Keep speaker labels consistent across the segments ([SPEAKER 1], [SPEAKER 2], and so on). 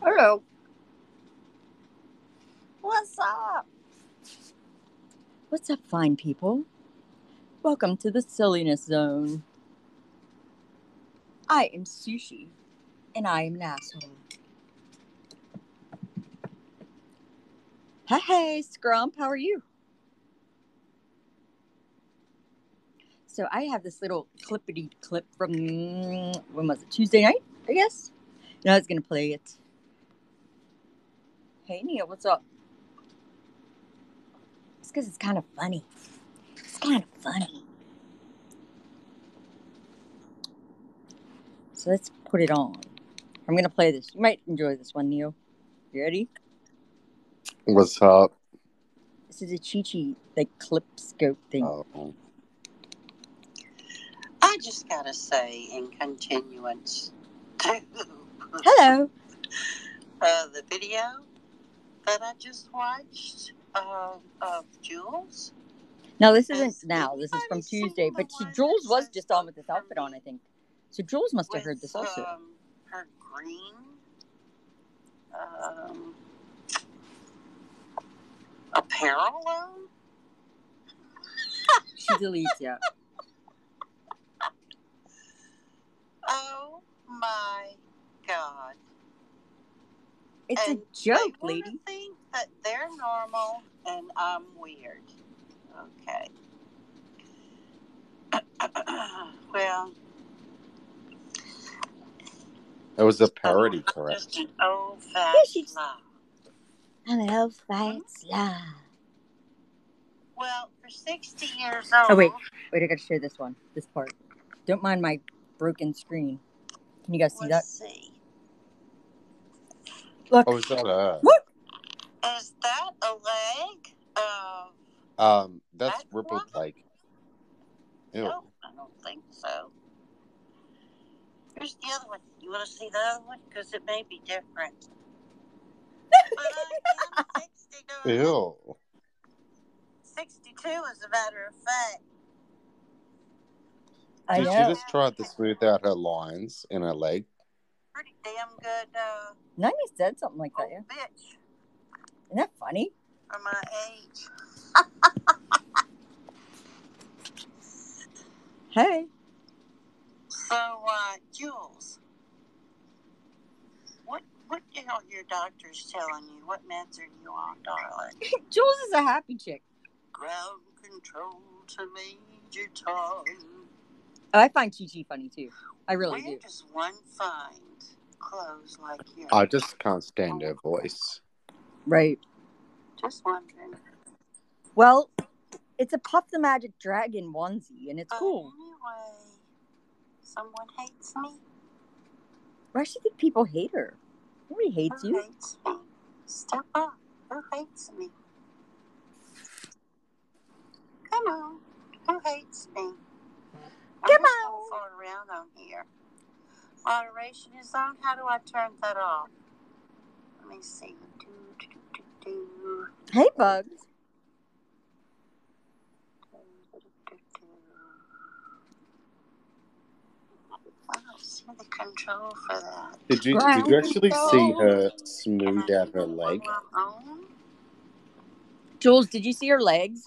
[SPEAKER 1] Hello. What's up? What's up, fine people? Welcome to the Silliness Zone. I am Sushi, and I am an asshole. Hey, Scrump, how are you? So I have this little clippity clip from, when was it, Tuesday night, I guess? And I was going to play it. Hey, Neil, what's up? It's because it's kind of funny. So let's put it on. I'm going to play this. You might enjoy this one, Neil. You ready?
[SPEAKER 2] What's up?
[SPEAKER 1] This is a chichi, clip scope thing.
[SPEAKER 2] Oh.
[SPEAKER 3] I just gotta say, in continuance to
[SPEAKER 1] Hello.
[SPEAKER 3] the video that I just watched of Jules.
[SPEAKER 1] Now, this isn't now. This is from Tuesday. But Jules was just on with this outfit on, I think. So Jules must have heard this also.
[SPEAKER 3] Her green apparel on.
[SPEAKER 1] She deletes, yeah.
[SPEAKER 3] Oh my God.
[SPEAKER 1] It's
[SPEAKER 3] and
[SPEAKER 1] a joke,
[SPEAKER 3] they
[SPEAKER 1] lady.
[SPEAKER 3] Think that they're normal and I'm weird. Okay. Well,
[SPEAKER 2] It was a parody, correct?
[SPEAKER 3] Just an old-fashioned lie.
[SPEAKER 1] I'm an old-fashioned lie.
[SPEAKER 3] Well, for 60 years old...
[SPEAKER 1] Oh, wait, I gotta share this one, this part. Don't mind my broken screen. Can you guys see that?
[SPEAKER 3] Let's see.
[SPEAKER 1] Look.
[SPEAKER 2] Oh, is that
[SPEAKER 1] Look!
[SPEAKER 3] Is that a leg of...
[SPEAKER 2] that's rippled leg. Ew.
[SPEAKER 3] No, I don't think so. Here's the other one. You want to see the other one? Because it may be different. But I am 69.
[SPEAKER 2] Ew.
[SPEAKER 3] 62, as a matter of fact.
[SPEAKER 2] Did she just try to smooth out her lines in her leg?
[SPEAKER 3] Pretty damn good.
[SPEAKER 1] 90 said something like that, yeah.
[SPEAKER 3] Bitch.
[SPEAKER 1] Isn't that funny?
[SPEAKER 3] For my age.
[SPEAKER 1] Hey.
[SPEAKER 3] So, Jules, what the hell are your doctors telling you? What meds are you on, darling?
[SPEAKER 1] Jules is a happy chick.
[SPEAKER 3] Ground control to Major Tom.
[SPEAKER 1] Oh, I find Chichi funny, too. I really do.
[SPEAKER 3] Where does one find clothes like yours?
[SPEAKER 2] I just can't stand her voice.
[SPEAKER 1] Right.
[SPEAKER 3] Just wondering.
[SPEAKER 1] Well, it's a Puff the Magic Dragon onesie, and it's cool.
[SPEAKER 3] Anyway, someone hates me.
[SPEAKER 1] Why does she think people hate her? Nobody hates you.
[SPEAKER 3] Who hates me? Step up. Who hates me? Come on. Who hates me?
[SPEAKER 1] Come on.
[SPEAKER 3] Fall around on here. Moderation is on. How do I turn that off? Let me see.
[SPEAKER 1] Hey, Bugs.
[SPEAKER 3] I don't see the control for that.
[SPEAKER 2] Did you actually see her smooth out her leg?
[SPEAKER 1] Jules, did you see her legs?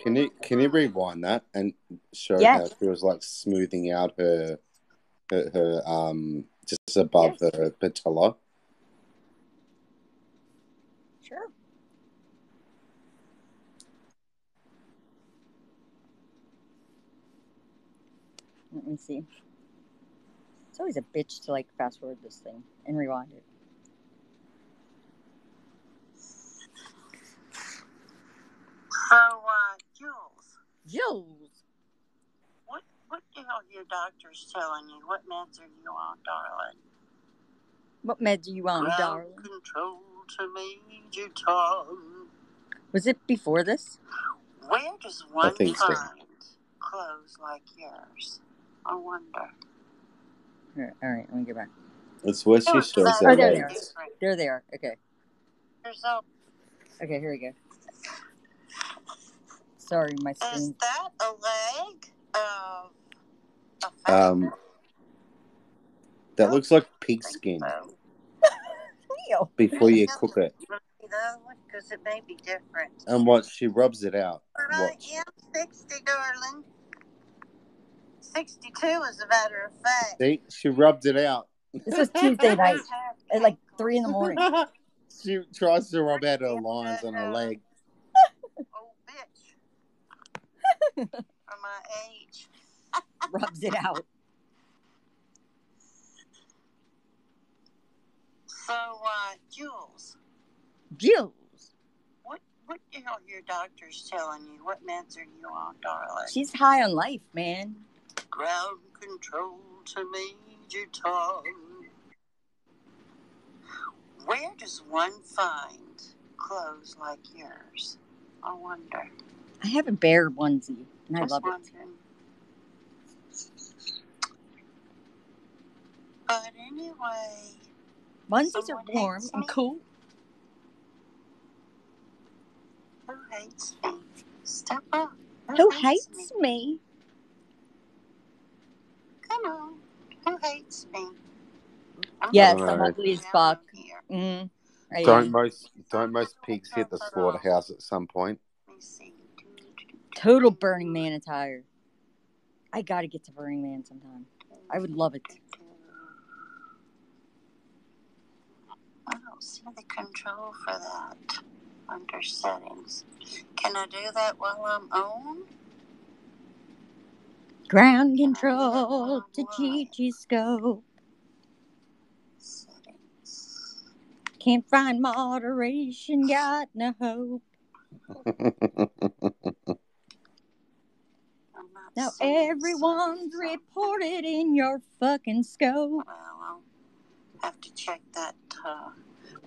[SPEAKER 2] Can you rewind that and show how she was like smoothing out her just above her patella?
[SPEAKER 1] Sure. Let me see. It's always a bitch to fast forward this thing and rewind it.
[SPEAKER 3] So, Jules. What the hell are your doctors telling you? What meds are you on, darling?
[SPEAKER 1] What meds are you on, darling?
[SPEAKER 3] Ground control to Major Tom.
[SPEAKER 1] Was it before this?
[SPEAKER 3] Where does one find clothes like yours? I wonder.
[SPEAKER 1] All right, let me get back.
[SPEAKER 2] It's where she shows her legs.
[SPEAKER 1] There they are. Okay.
[SPEAKER 3] Okay,
[SPEAKER 1] here we go. Sorry, my screen.
[SPEAKER 3] Is that a leg?
[SPEAKER 2] That looks like pig skin.
[SPEAKER 1] Neil.
[SPEAKER 2] before you cook it.
[SPEAKER 3] Because it may be different.
[SPEAKER 2] And what? She rubs it out.
[SPEAKER 3] But
[SPEAKER 2] Watch.
[SPEAKER 3] I am 60, darling. 62, as a matter of fact.
[SPEAKER 2] See, she rubbed it out.
[SPEAKER 1] This was Tuesday night at like 3 a.m.
[SPEAKER 2] She tries to rub out her lines on her leg.
[SPEAKER 3] Old bitch. For my age.
[SPEAKER 1] Rubs it out.
[SPEAKER 3] So, Jules. What the hell are your doctors telling you? What meds are you on, darling?
[SPEAKER 1] She's high on life, man.
[SPEAKER 3] Ground control to Major Tom. Where does one find clothes like yours? I wonder.
[SPEAKER 1] I have a bear onesie, and I love it.
[SPEAKER 3] But anyway,
[SPEAKER 1] onesies are warm and cool.
[SPEAKER 3] Who hates me? Step up.
[SPEAKER 1] Who hates me?
[SPEAKER 3] Come on. Who hates me?
[SPEAKER 1] Yes, I'm ugly as fuck.
[SPEAKER 2] Don't most pigs hit the slaughterhouse at some point?
[SPEAKER 3] Let me see.
[SPEAKER 1] Total Burning Man attire. I gotta get to Burning Man sometime. I would love it.
[SPEAKER 3] I don't see the control for that under settings. Can I do that while I'm on?
[SPEAKER 1] Ground control to chichi scope.
[SPEAKER 3] Settings.
[SPEAKER 1] Can't find moderation, got no hope. Now everyone's reported in your fucking scope.
[SPEAKER 3] Well, I'll have to check that.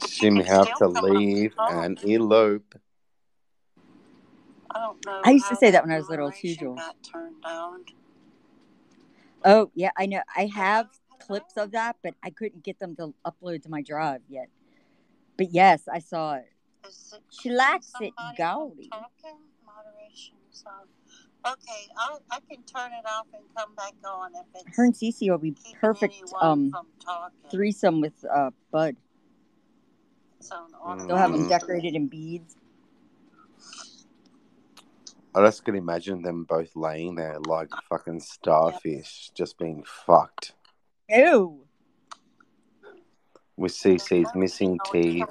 [SPEAKER 2] She may have to leave and elope.
[SPEAKER 3] I don't know.
[SPEAKER 1] I used to say that when I was little too, Jules. Oh, yeah, I know. I have clips of that, but I couldn't get them to upload to my drive yet. But yes, I saw it. She likes it gaudy.
[SPEAKER 3] Okay, I can turn it off and come back on if it's.
[SPEAKER 1] Her and Cece will be perfect threesome with Bud. They'll have them decorated in beads.
[SPEAKER 2] I just can imagine them both laying there like fucking starfish, just being fucked.
[SPEAKER 1] Ew.
[SPEAKER 2] With Cece's missing teeth.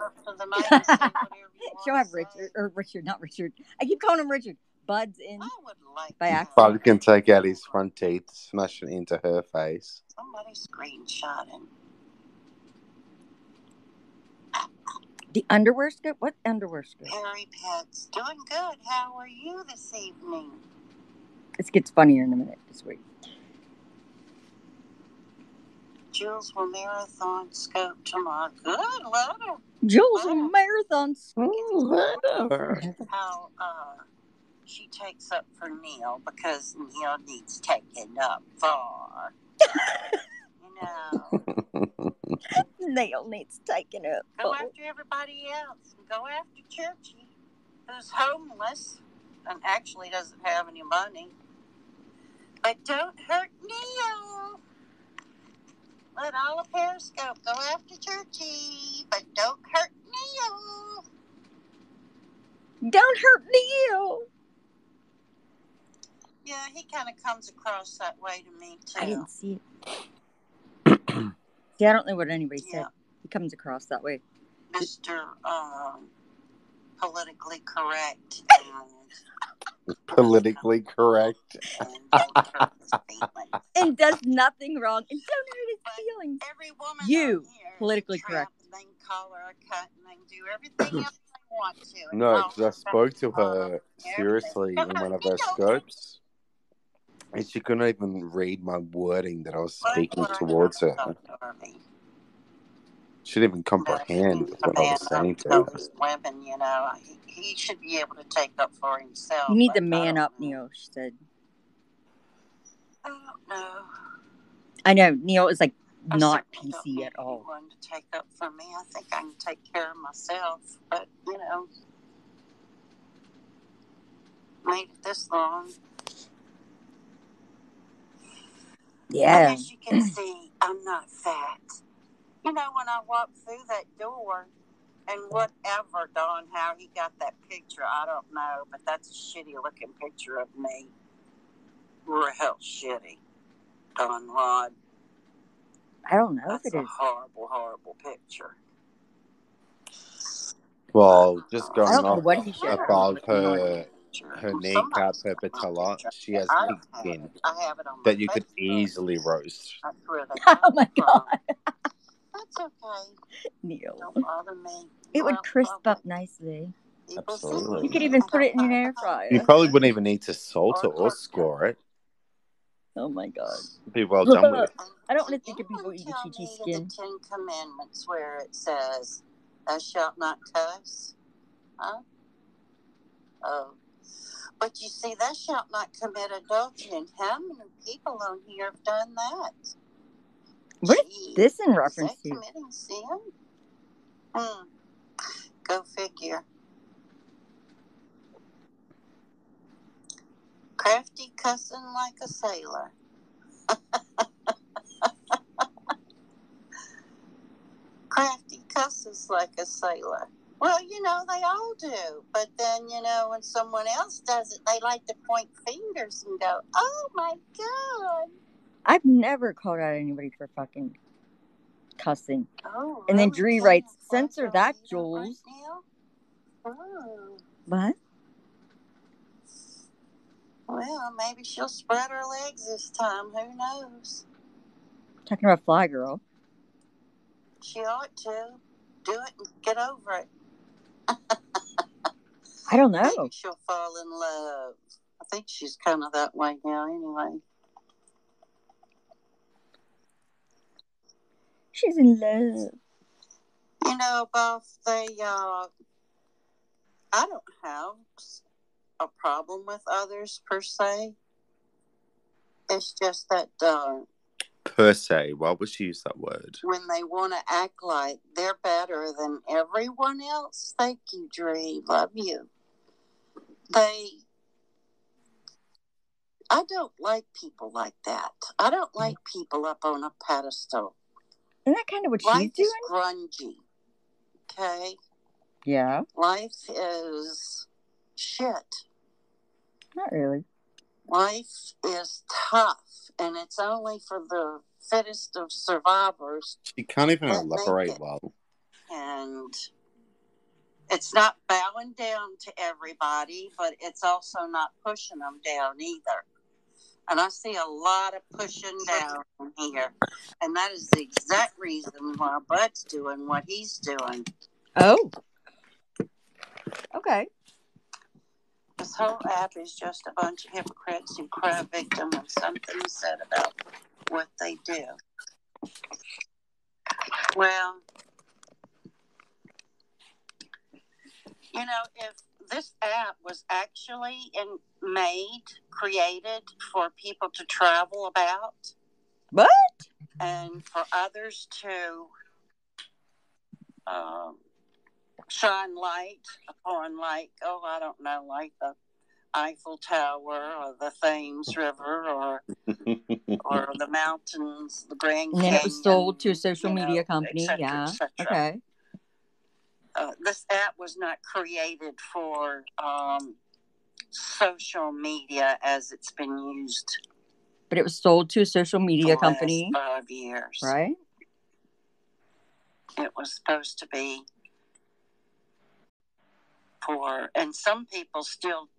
[SPEAKER 1] She'll have not Richard. I keep calling him Richard. Bud's in by accident.
[SPEAKER 2] Bud can take out his front teeth, smash it into her face.
[SPEAKER 3] Somebody screenshotting.
[SPEAKER 1] The underwear skirt? What underwear skirt?
[SPEAKER 3] Harry Pets. Doing good. How are you this evening?
[SPEAKER 1] This gets funnier in a minute. Just wait.
[SPEAKER 3] Jules will marathon scope tomorrow. Good letter.
[SPEAKER 1] Jules will marathon scope.
[SPEAKER 3] How she takes up for Neil because Neil needs taken up for.
[SPEAKER 1] Neil needs taken up.
[SPEAKER 3] Go after everybody else. Go after Churchy, who's homeless and actually doesn't have any money. But don't hurt Neil. Let all of Periscope go after Churchy, but don't hurt Neil.
[SPEAKER 1] Don't hurt Neil.
[SPEAKER 3] Yeah, he kind of comes across that way to me, too.
[SPEAKER 1] I didn't see it. See, I don't know what anybody said. He comes across that way.
[SPEAKER 3] Mr. Politically correct.
[SPEAKER 2] Politically correct.
[SPEAKER 1] And does nothing wrong. And don't hurt his feelings.
[SPEAKER 3] Every woman
[SPEAKER 1] you, politically correct.
[SPEAKER 3] They can call her a cut and they can do everything else they want to.
[SPEAKER 2] No, because I spoke to her seriously in one of her scopes. And she couldn't even read my wording that I was speaking towards her. She didn't even comprehend what I was saying to her.
[SPEAKER 3] Women, he should be able to take up for himself.
[SPEAKER 1] You need to man up, Neil, she said.
[SPEAKER 3] I don't know.
[SPEAKER 1] I know, Neil is like not PC at all.
[SPEAKER 3] Anyone to take up for me. I think I can take care of myself. But, made it this long.
[SPEAKER 1] Yeah.
[SPEAKER 3] As you can see, I'm not fat. You know, when I walked through that door, and whatever, Don, how he got that picture, I don't know, but that's a shitty looking picture of me. Real shitty, Don Rod.
[SPEAKER 1] I don't know
[SPEAKER 3] That's
[SPEAKER 1] if it
[SPEAKER 3] a
[SPEAKER 1] is.
[SPEAKER 3] horrible, horrible picture.
[SPEAKER 2] Well, just
[SPEAKER 1] I
[SPEAKER 2] going
[SPEAKER 1] don't know
[SPEAKER 2] off
[SPEAKER 1] what he showed.
[SPEAKER 2] above her kneecap, her patella, she has pink skin
[SPEAKER 3] I have it on
[SPEAKER 2] that
[SPEAKER 3] my
[SPEAKER 2] you could
[SPEAKER 3] Facebook.
[SPEAKER 2] easily roast.
[SPEAKER 3] That's where they
[SPEAKER 1] Oh
[SPEAKER 3] got
[SPEAKER 1] my
[SPEAKER 3] it from.
[SPEAKER 1] God.
[SPEAKER 3] That's okay.
[SPEAKER 1] Neil.
[SPEAKER 3] Don't bother me.
[SPEAKER 1] It would
[SPEAKER 3] Well,
[SPEAKER 1] crisp up
[SPEAKER 3] public.
[SPEAKER 1] nicely.
[SPEAKER 3] People see
[SPEAKER 2] Absolutely.
[SPEAKER 1] You could
[SPEAKER 3] me.
[SPEAKER 1] even
[SPEAKER 3] I
[SPEAKER 1] put it
[SPEAKER 3] don't
[SPEAKER 1] in an
[SPEAKER 3] bother
[SPEAKER 1] air
[SPEAKER 3] them.
[SPEAKER 2] You
[SPEAKER 1] fryer.
[SPEAKER 2] probably wouldn't even need to salt it
[SPEAKER 3] Or
[SPEAKER 2] or
[SPEAKER 3] cook
[SPEAKER 2] score it.
[SPEAKER 1] Oh my God.
[SPEAKER 2] It'd be well done with.
[SPEAKER 1] I don't want to
[SPEAKER 3] Did
[SPEAKER 1] think of people
[SPEAKER 3] anyone
[SPEAKER 1] eating
[SPEAKER 3] tell
[SPEAKER 1] chichi
[SPEAKER 3] me in
[SPEAKER 1] skin.
[SPEAKER 3] the Ten Commandments where it says, "Thou shalt not cuss"? Huh? Oh. But you see, thou shalt not commit adultery. And how many people on here have done that?
[SPEAKER 1] What is this in
[SPEAKER 3] Is
[SPEAKER 1] reference
[SPEAKER 3] that
[SPEAKER 1] to?
[SPEAKER 3] committing sin? Go figure. Crafty cussing like a sailor. Crafty cusses like a sailor. Well, you know, they all do. But then, you know, when someone else does it, they like to point fingers and go, "Oh my God."
[SPEAKER 1] I've never called out anybody for fucking cussing.
[SPEAKER 3] Oh,
[SPEAKER 1] And then
[SPEAKER 3] really?
[SPEAKER 1] Dree
[SPEAKER 3] Can
[SPEAKER 1] writes,
[SPEAKER 3] you flash
[SPEAKER 1] censor
[SPEAKER 3] on
[SPEAKER 1] that,
[SPEAKER 3] me
[SPEAKER 1] Jules.
[SPEAKER 3] right now? Oh.
[SPEAKER 1] What?
[SPEAKER 3] Well, maybe she'll spread her legs this time. Who knows?
[SPEAKER 1] Talking about Fly Girl.
[SPEAKER 3] She ought to. Do it and get over it.
[SPEAKER 1] I don't know.
[SPEAKER 3] Maybe she'll fall in love. I think she's kind of that way now anyway.
[SPEAKER 1] She's in love.
[SPEAKER 3] You know, both I don't have a problem with others per se. It's just that
[SPEAKER 2] Per se, why would she use that word?
[SPEAKER 3] when they want to act like they're better than everyone else, thank you, Dree, love you. I don't like people like that. I don't like people up on a pedestal.
[SPEAKER 1] Isn't that kind of what
[SPEAKER 3] Life
[SPEAKER 1] she's
[SPEAKER 3] is
[SPEAKER 1] doing?
[SPEAKER 3] grungy. Okay?
[SPEAKER 1] Yeah.
[SPEAKER 3] Life is shit.
[SPEAKER 1] Not really.
[SPEAKER 3] Life is tough, and it's only for the fittest of survivors.
[SPEAKER 2] She can't even
[SPEAKER 3] that make
[SPEAKER 2] elaborate
[SPEAKER 3] it.
[SPEAKER 2] well.
[SPEAKER 3] And it's not bowing down to everybody, but it's also not pushing them down either. And I see a lot of pushing down here. And that is the exact reason why Bud's doing what he's doing.
[SPEAKER 1] Oh. Okay.
[SPEAKER 3] This whole app is just a bunch of hypocrites who cry victim when something is said about what they do. Well, you know, if this app was actually created for people to travel about.
[SPEAKER 1] What?
[SPEAKER 3] And for others to shine light upon, like, I don't know, like the Eiffel Tower or the Thames River or the mountains, the Grand Canyon.
[SPEAKER 1] And then it was sold to a social media company.
[SPEAKER 3] Et cetera,
[SPEAKER 1] yeah.
[SPEAKER 3] et cetera.
[SPEAKER 1] Okay.
[SPEAKER 3] This app was not created for social media as it's been used.
[SPEAKER 1] But it was sold to a social media
[SPEAKER 3] for
[SPEAKER 1] company.
[SPEAKER 3] The last 5 years.
[SPEAKER 1] Right?
[SPEAKER 3] It was supposed to be for, and some people still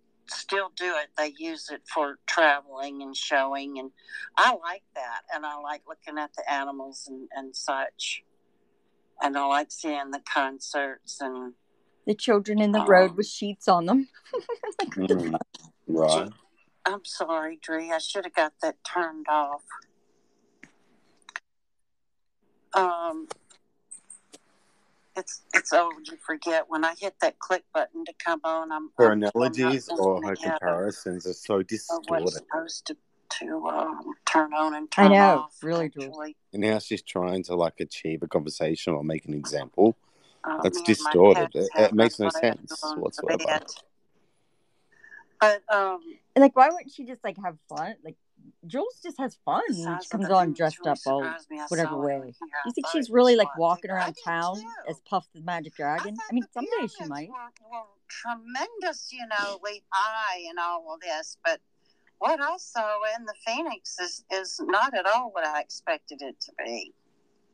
[SPEAKER 3] do it. They use it for traveling and showing, and I like that. And I like looking at the animals and such. And I like seeing the concerts and
[SPEAKER 1] the children in the road with sheets on them.
[SPEAKER 2] Right.
[SPEAKER 3] I'm sorry, Dree. I should have got that turned off. It's old. You forget when I hit that click button to come on.
[SPEAKER 2] Her analogies or her comparisons are so distorted.
[SPEAKER 3] What's supposed to turn on and turn
[SPEAKER 1] I know,
[SPEAKER 3] off.
[SPEAKER 1] really, Jules.
[SPEAKER 2] And now she's trying to like achieve a conversation or make an example. That's
[SPEAKER 3] Me and my
[SPEAKER 2] distorted.
[SPEAKER 3] cats
[SPEAKER 2] It makes no
[SPEAKER 3] having
[SPEAKER 2] sense
[SPEAKER 3] on the
[SPEAKER 2] whatsoever.
[SPEAKER 3] bed. But
[SPEAKER 1] And like, why wouldn't she just like have fun? Like, Jules just has fun.
[SPEAKER 3] The
[SPEAKER 1] She
[SPEAKER 3] size of
[SPEAKER 1] comes
[SPEAKER 3] the
[SPEAKER 1] on
[SPEAKER 3] thing
[SPEAKER 1] dressed
[SPEAKER 3] really
[SPEAKER 1] up all
[SPEAKER 3] surprised me. I
[SPEAKER 1] whatever
[SPEAKER 3] saw it
[SPEAKER 1] way.
[SPEAKER 3] over here.
[SPEAKER 1] Do
[SPEAKER 3] I
[SPEAKER 1] you think
[SPEAKER 3] thought
[SPEAKER 1] she's
[SPEAKER 3] it
[SPEAKER 1] really
[SPEAKER 3] was
[SPEAKER 1] like
[SPEAKER 3] one
[SPEAKER 1] walking
[SPEAKER 3] big- I
[SPEAKER 1] around
[SPEAKER 3] did
[SPEAKER 1] town
[SPEAKER 3] too.
[SPEAKER 1] as Puff the Magic
[SPEAKER 3] I
[SPEAKER 1] Dragon?
[SPEAKER 3] thought
[SPEAKER 1] I mean,
[SPEAKER 3] the
[SPEAKER 1] someday she
[SPEAKER 3] pyramids
[SPEAKER 1] might.
[SPEAKER 3] were tremendous, way high and all of this, but what I saw in the Phoenix is not at all what I expected it to be.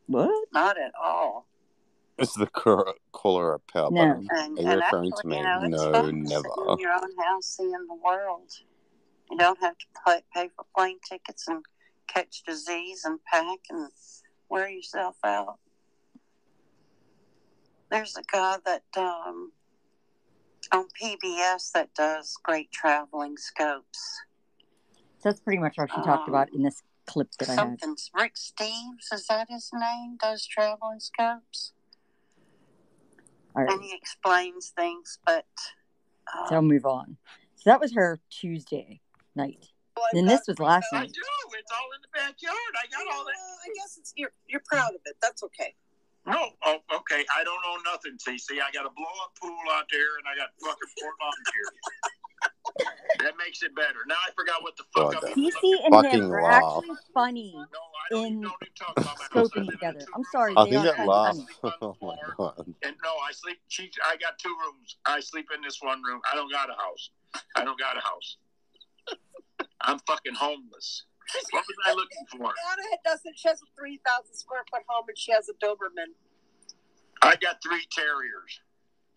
[SPEAKER 1] What?
[SPEAKER 3] Not at all.
[SPEAKER 2] It's the caller a power
[SPEAKER 1] No.
[SPEAKER 2] button.
[SPEAKER 3] And,
[SPEAKER 2] Are you
[SPEAKER 3] and
[SPEAKER 2] referring
[SPEAKER 3] actually,
[SPEAKER 2] to me?
[SPEAKER 3] it's
[SPEAKER 2] No,
[SPEAKER 3] fun to
[SPEAKER 2] never.
[SPEAKER 3] sit in your own house, seeing the world. You don't have to pay for plane tickets and catch disease and pack and wear yourself out. There's a guy that on PBS that does great traveling scopes.
[SPEAKER 1] That's pretty much what she talked about in this clip that I had.
[SPEAKER 3] Something Rick Steves, is that his name? Does traveling scopes.
[SPEAKER 1] All right.
[SPEAKER 3] And he explains things, but
[SPEAKER 1] So I'll move on. So that was her Tuesday night. Then this was last
[SPEAKER 4] I
[SPEAKER 1] night.
[SPEAKER 4] do. It's all in the backyard. I got all that.
[SPEAKER 5] I guess you're proud of it. That's okay.
[SPEAKER 4] No, oh, okay. I don't own nothing, TC. I got a blow-up pool out there, and I got fucking 4 lawn chairs. That makes it better. Now I forgot what the fuck
[SPEAKER 2] God,
[SPEAKER 4] I'm
[SPEAKER 1] TC and
[SPEAKER 2] fucking
[SPEAKER 1] him are
[SPEAKER 2] laugh.
[SPEAKER 1] actually funny
[SPEAKER 4] No, I don't
[SPEAKER 1] in
[SPEAKER 4] even talk about my house. I
[SPEAKER 1] scoping
[SPEAKER 4] live in a
[SPEAKER 1] together.
[SPEAKER 4] 2-room
[SPEAKER 1] I'm sorry,
[SPEAKER 2] I
[SPEAKER 1] they
[SPEAKER 2] think
[SPEAKER 1] are
[SPEAKER 2] that
[SPEAKER 1] kind of
[SPEAKER 2] laugh.
[SPEAKER 1] funny.
[SPEAKER 2] Oh my god.
[SPEAKER 4] And no, I got 2 rooms. I sleep in this one room. I don't got a house. I'm fucking homeless. What was I looking for?
[SPEAKER 5] Anna doesn't. She has a 3,000 square foot home, and she has a Doberman.
[SPEAKER 4] I got 3 terriers.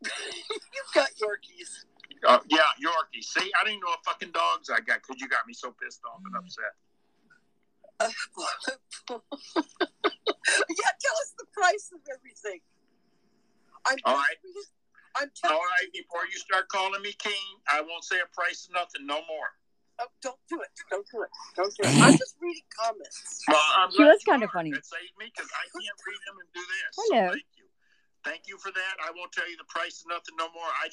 [SPEAKER 5] You've got Yorkies.
[SPEAKER 4] Yeah, Yorkie. See, I didn't know what fucking dogs I got because you got me so pissed off and upset.
[SPEAKER 5] Yeah, tell us the price of everything.
[SPEAKER 4] All right.
[SPEAKER 5] I'm telling
[SPEAKER 4] All right, before you start calling me king, I won't say a price of nothing no more.
[SPEAKER 5] Oh, don't do it. Don't do it. I'm just reading comments.
[SPEAKER 4] Well, I'm
[SPEAKER 1] She
[SPEAKER 4] glad
[SPEAKER 1] was
[SPEAKER 4] you
[SPEAKER 1] kind of
[SPEAKER 4] are.
[SPEAKER 1] funny.
[SPEAKER 4] That saves me because I can't read them and do this.
[SPEAKER 1] Hello.
[SPEAKER 4] So thank you. Thank you for that. I won't tell you the price of nothing no more. I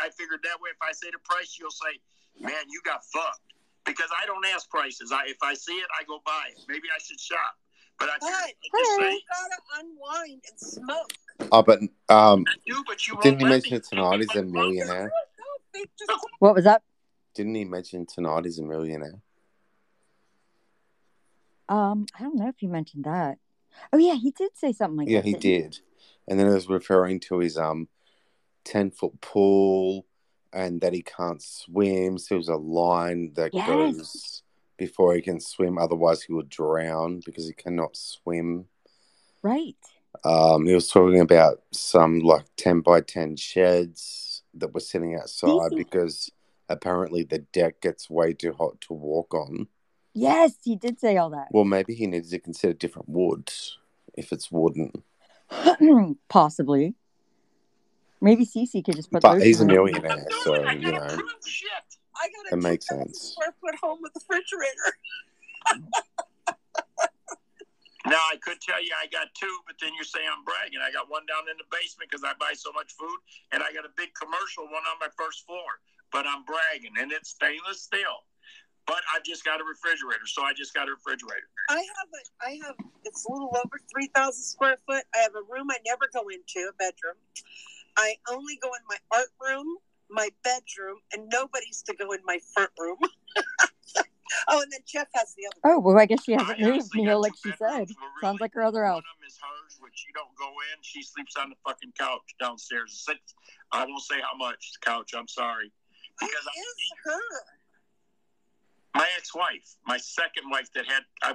[SPEAKER 4] figured that way if I say the price, you'll say, man, you got fucked. Because I don't ask prices. If I see it, I go buy it. Maybe I should shop. But I figured
[SPEAKER 5] But
[SPEAKER 4] just say,
[SPEAKER 5] you gotta unwind and smoke.
[SPEAKER 2] Oh, but
[SPEAKER 4] I do, but you won't
[SPEAKER 2] didn't he
[SPEAKER 4] let
[SPEAKER 2] mention
[SPEAKER 4] me.
[SPEAKER 2] tonight he's a millionaire?
[SPEAKER 1] What was that?
[SPEAKER 2] Didn't he mention tonight he's a millionaire?
[SPEAKER 1] I don't know if you mentioned that. Oh yeah, he did say something like
[SPEAKER 2] Yeah,
[SPEAKER 1] that.
[SPEAKER 2] he did. And then it was referring to his 10-foot pool and that he can't swim. So there's a line that goes before he can swim. Otherwise, he would drown because he cannot swim.
[SPEAKER 1] Right.
[SPEAKER 2] He was talking about some 10 by 10 sheds that were sitting outside because apparently the deck gets way too hot to walk on.
[SPEAKER 1] Yes, he did say all that.
[SPEAKER 2] Well, maybe he needs to consider different wood if it's wooden.
[SPEAKER 1] Possibly. Maybe Cece could just put
[SPEAKER 2] But
[SPEAKER 1] those
[SPEAKER 2] he's a
[SPEAKER 1] in.
[SPEAKER 2] millionaire, so,
[SPEAKER 4] I got a shit.
[SPEAKER 5] I got
[SPEAKER 2] it
[SPEAKER 5] a
[SPEAKER 2] makes
[SPEAKER 5] 2,000
[SPEAKER 2] sense.
[SPEAKER 5] square foot home with a refrigerator.
[SPEAKER 4] Now, I could tell you I got 2, but then you say I'm bragging. I got one down in the basement because I buy so much food, and I got a big commercial one on my first floor. But I'm bragging, and it's stainless steel. But I've just got a refrigerator, so I just got a refrigerator.
[SPEAKER 5] I have. It's a little over 3,000 square foot. I have a room I never go into, a bedroom. I only go in my art room, my bedroom, and nobody's to go in my front room. Oh, and then Jeff has the other.
[SPEAKER 1] Oh, well, I guess she hasn't moved,
[SPEAKER 4] honestly
[SPEAKER 1] Neil,
[SPEAKER 4] got
[SPEAKER 1] like
[SPEAKER 4] 2
[SPEAKER 1] she said.
[SPEAKER 4] bedrooms. We're
[SPEAKER 1] Sounds like her other house.
[SPEAKER 4] One of them is hers, which you don't go in. She sleeps on the fucking couch downstairs. I won't say how much the couch. I'm sorry.
[SPEAKER 5] Who is her?
[SPEAKER 4] My ex-wife, my second wife that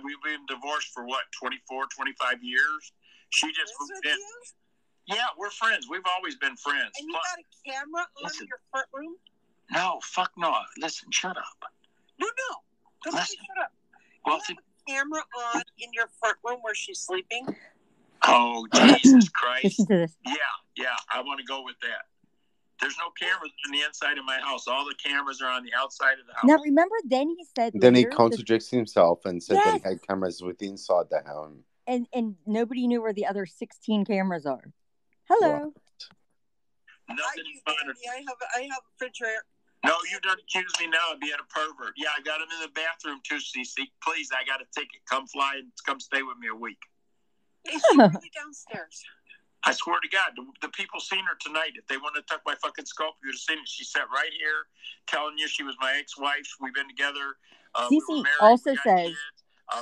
[SPEAKER 4] we've been divorced for 24, 25 years. She just moved in.
[SPEAKER 5] You?
[SPEAKER 4] Yeah, we're friends. We've always been friends.
[SPEAKER 5] And you got a camera on in your front room?
[SPEAKER 4] No, fuck no. Listen, shut up.
[SPEAKER 5] No. Don't say shut up. You have a camera on in your front room where she's sleeping?
[SPEAKER 4] Oh, Jesus Christ.
[SPEAKER 1] Listen to this.
[SPEAKER 4] Yeah, I want to go with that. There's no cameras on the inside of my house. All the cameras are on the outside of the house.
[SPEAKER 1] Now, remember, then he said
[SPEAKER 2] Then he
[SPEAKER 1] later
[SPEAKER 2] contradicts himself and said that
[SPEAKER 1] Yes.
[SPEAKER 2] he had cameras with inside the home.
[SPEAKER 1] and nobody knew where the other 16 cameras are. Hello.
[SPEAKER 4] Nothing is fun.
[SPEAKER 5] I have a refrigerator.
[SPEAKER 4] No, you don't accuse me now of being a pervert. Yeah, I got him in the bathroom too, CC. Please, I got a ticket. Come fly and come stay with me a week.
[SPEAKER 5] Is she really downstairs?
[SPEAKER 4] I swear to God, the people seen her tonight. If they want to tuck my fucking scope, you'd have seen it. She sat right here telling you she was my ex-wife. We've been together
[SPEAKER 1] Cece also says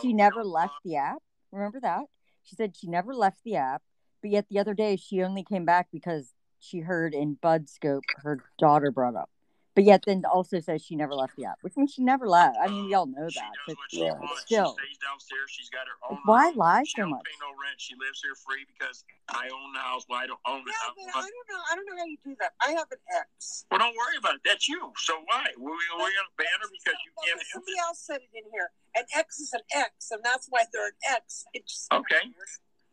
[SPEAKER 1] she never left the app. Remember that? She said she never left the app, but yet the other day she only came back because she heard in Budscope her daughter brought up. But yet then also says she never left the app, which means she never left. I mean, we all know that. But still.
[SPEAKER 4] She stays downstairs. She's got her own room.
[SPEAKER 1] Why lie so much?
[SPEAKER 4] She don't pay no rent. She lives here free because I own the house. Well, I don't own it.
[SPEAKER 5] Yeah, but I don't know. I don't know how you do that. I have an ex.
[SPEAKER 4] Well, don't worry about it. That's you. So why? We're going to ban her because you can't answer?
[SPEAKER 5] Somebody else said it in here. An ex is an ex, and that's why they're an ex. It's
[SPEAKER 4] okay.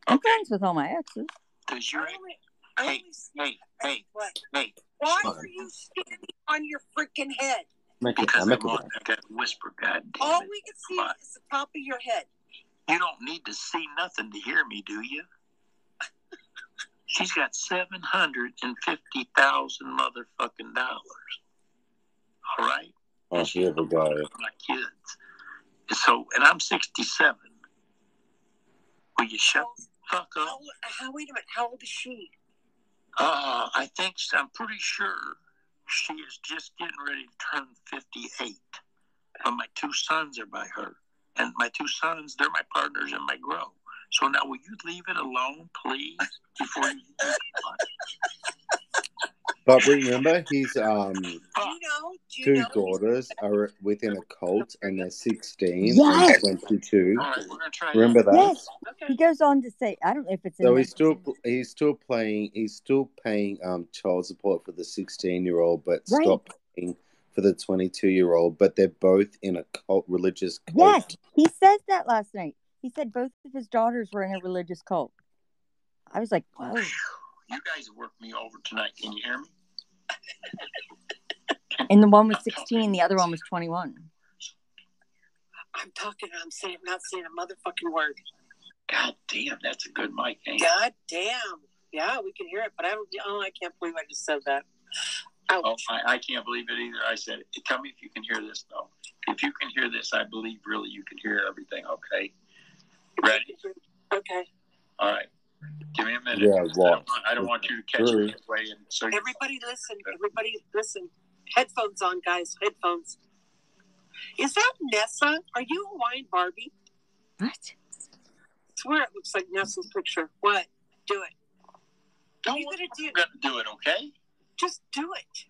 [SPEAKER 1] I'm friends with all my exes.
[SPEAKER 4] Because you're... Hey.
[SPEAKER 5] Why are you standing on your freaking head?
[SPEAKER 4] Because I got whisper, God damn
[SPEAKER 5] all
[SPEAKER 4] it.
[SPEAKER 5] We can see is the top of your head.
[SPEAKER 4] You don't need to see nothing to hear me, do you? She's got $750,000 motherfucking dollars. All right?
[SPEAKER 2] Oh, she ever got it.
[SPEAKER 4] My kids. So, and I'm 67. Will you shut the fuck up?
[SPEAKER 5] Wait a minute. How old is she?
[SPEAKER 4] I'm pretty sure she is just getting ready to turn 58. But my two sons are by her. And my two sons, they're my partners in my grow. So now will you leave it alone, please? Before you do
[SPEAKER 2] But remember, his two
[SPEAKER 5] know
[SPEAKER 2] daughters are within a cult, and they're 16
[SPEAKER 1] Yes.
[SPEAKER 2] and 22.
[SPEAKER 4] All right, we're gonna try
[SPEAKER 2] Remember that?
[SPEAKER 1] Yes. Okay. He goes on to say, I don't know if it's in
[SPEAKER 2] so he's still paying child support for the 16-year-old, but stopped paying for the 22-year-old. But they're both in a religious cult.
[SPEAKER 1] Yes, he said that last night. He said both of his daughters were in a religious cult. I was like, whoa.
[SPEAKER 4] You guys worked me over tonight. Can you hear me?
[SPEAKER 1] And the one was 16, the other one was 21.
[SPEAKER 5] I'm talking, I'm not saying a motherfucking word.
[SPEAKER 4] God damn, that's a good mic, ain't it?
[SPEAKER 5] God damn. Yeah, we can hear it, but I can't believe I just said that. Ouch.
[SPEAKER 4] Oh, I can't believe it either. I said it. Tell me if you can hear this, though. If you can hear this, I believe really you can hear everything, okay? Ready?
[SPEAKER 5] Okay.
[SPEAKER 4] All right. Give me a minute.
[SPEAKER 2] Yeah,
[SPEAKER 4] I don't want you to catch it away. And so
[SPEAKER 5] Everybody listen. Headphones on, guys. Headphones. Is that Nessa? Are you Hawaiian Barbie?
[SPEAKER 1] What?
[SPEAKER 5] I swear it looks like Nessa's picture. What? Do it.
[SPEAKER 4] I'm going to do it, okay?
[SPEAKER 5] Just do it.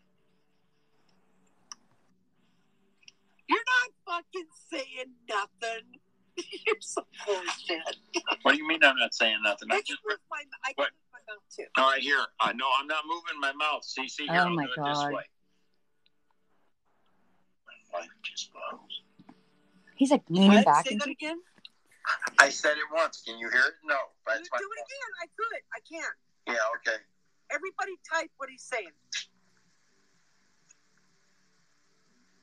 [SPEAKER 5] You're not fucking saying nothing. You're so full of shit.
[SPEAKER 4] What do you mean I'm not saying nothing?
[SPEAKER 5] I can move my mouth too.
[SPEAKER 4] All right, here. No, I'm not moving my mouth. See, here,
[SPEAKER 1] oh
[SPEAKER 4] I'll
[SPEAKER 1] my
[SPEAKER 4] do it
[SPEAKER 1] God.
[SPEAKER 4] this way. When life just blows.
[SPEAKER 1] He's like leaning back.
[SPEAKER 5] Say that again?
[SPEAKER 4] I said it once. Can you hear it? No.
[SPEAKER 5] Do it again. I could. I can't.
[SPEAKER 4] Yeah, okay.
[SPEAKER 5] Everybody type what he's saying.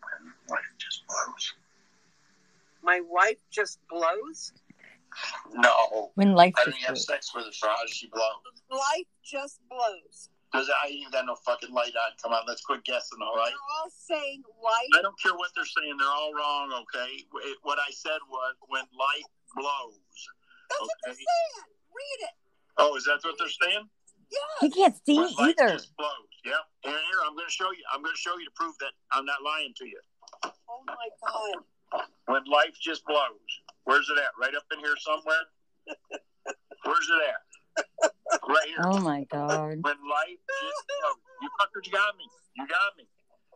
[SPEAKER 4] When life just blows.
[SPEAKER 5] My wife just blows?
[SPEAKER 4] No.
[SPEAKER 1] When life
[SPEAKER 4] I
[SPEAKER 1] just
[SPEAKER 4] don't have
[SPEAKER 1] blows.
[SPEAKER 4] sex with her, so how does she blow?
[SPEAKER 5] Life just blows.
[SPEAKER 4] Because I ain't even got no fucking light on. Come on, let's quit guessing, all right?
[SPEAKER 5] They're all saying life.
[SPEAKER 4] I don't care what they're saying. They're all wrong, okay? What I said was when life blows.
[SPEAKER 5] That's what they're saying. Read it.
[SPEAKER 4] Oh, is that what they're saying?
[SPEAKER 5] Yeah.
[SPEAKER 1] He can't see
[SPEAKER 4] When life
[SPEAKER 1] either.
[SPEAKER 4] just blows. Yeah. And here, I'm going to show you. I'm going to show you to prove that I'm not lying to you.
[SPEAKER 5] Oh, my God.
[SPEAKER 4] When life just blows. Where's it at? Right up in here somewhere? Where's it at? Right here.
[SPEAKER 1] Oh my God.
[SPEAKER 4] When life just blows. You fuckers got me. You got me.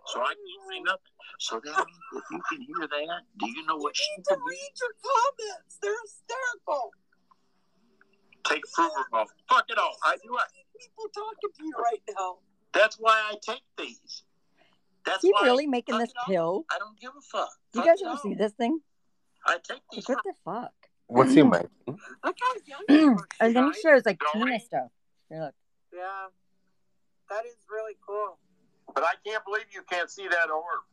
[SPEAKER 4] So I can't say nothing. So that means if you can hear that, do you know what
[SPEAKER 5] you need to read your comments. They're hysterical.
[SPEAKER 4] Take approval off. Fuck it all. I do it.
[SPEAKER 5] People talking to you right now.
[SPEAKER 4] That's why I take these. That's
[SPEAKER 1] Is he
[SPEAKER 4] why
[SPEAKER 1] really making this pill?
[SPEAKER 4] I don't give a fuck.
[SPEAKER 1] Do you guys ever see this thing?
[SPEAKER 4] I take these.
[SPEAKER 1] What the fuck?
[SPEAKER 2] What's he making?
[SPEAKER 5] That guy's young.
[SPEAKER 1] And then he shows like tuna stuff. Here, look.
[SPEAKER 5] Yeah. That is really cool.
[SPEAKER 4] But I can't believe you can't see that orb.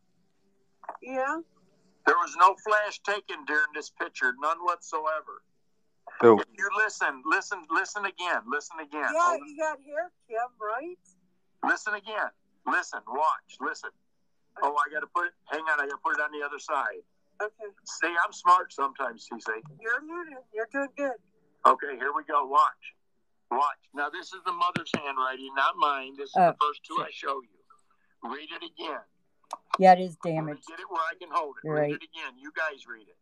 [SPEAKER 5] Yeah.
[SPEAKER 4] There was no flash taken during this picture, none whatsoever.
[SPEAKER 2] So,
[SPEAKER 4] If you listen again.
[SPEAKER 5] Yeah, you got hair, Kim, right?
[SPEAKER 4] Listen again. Listen, watch, listen. Oh, I got to put it, hang on, I got to put it on the other side.
[SPEAKER 5] Okay.
[SPEAKER 4] See, I'm smart sometimes, CC.
[SPEAKER 5] You're learning. You're doing good.
[SPEAKER 4] Okay, here we go. Watch. Now, this is the mother's handwriting, not mine. This is the first two I show you. Read it again.
[SPEAKER 1] Yeah, it is
[SPEAKER 4] Let me
[SPEAKER 1] damaged.
[SPEAKER 4] get it where I can hold it.
[SPEAKER 1] You're
[SPEAKER 4] Read
[SPEAKER 1] right.
[SPEAKER 4] it again. You guys read it.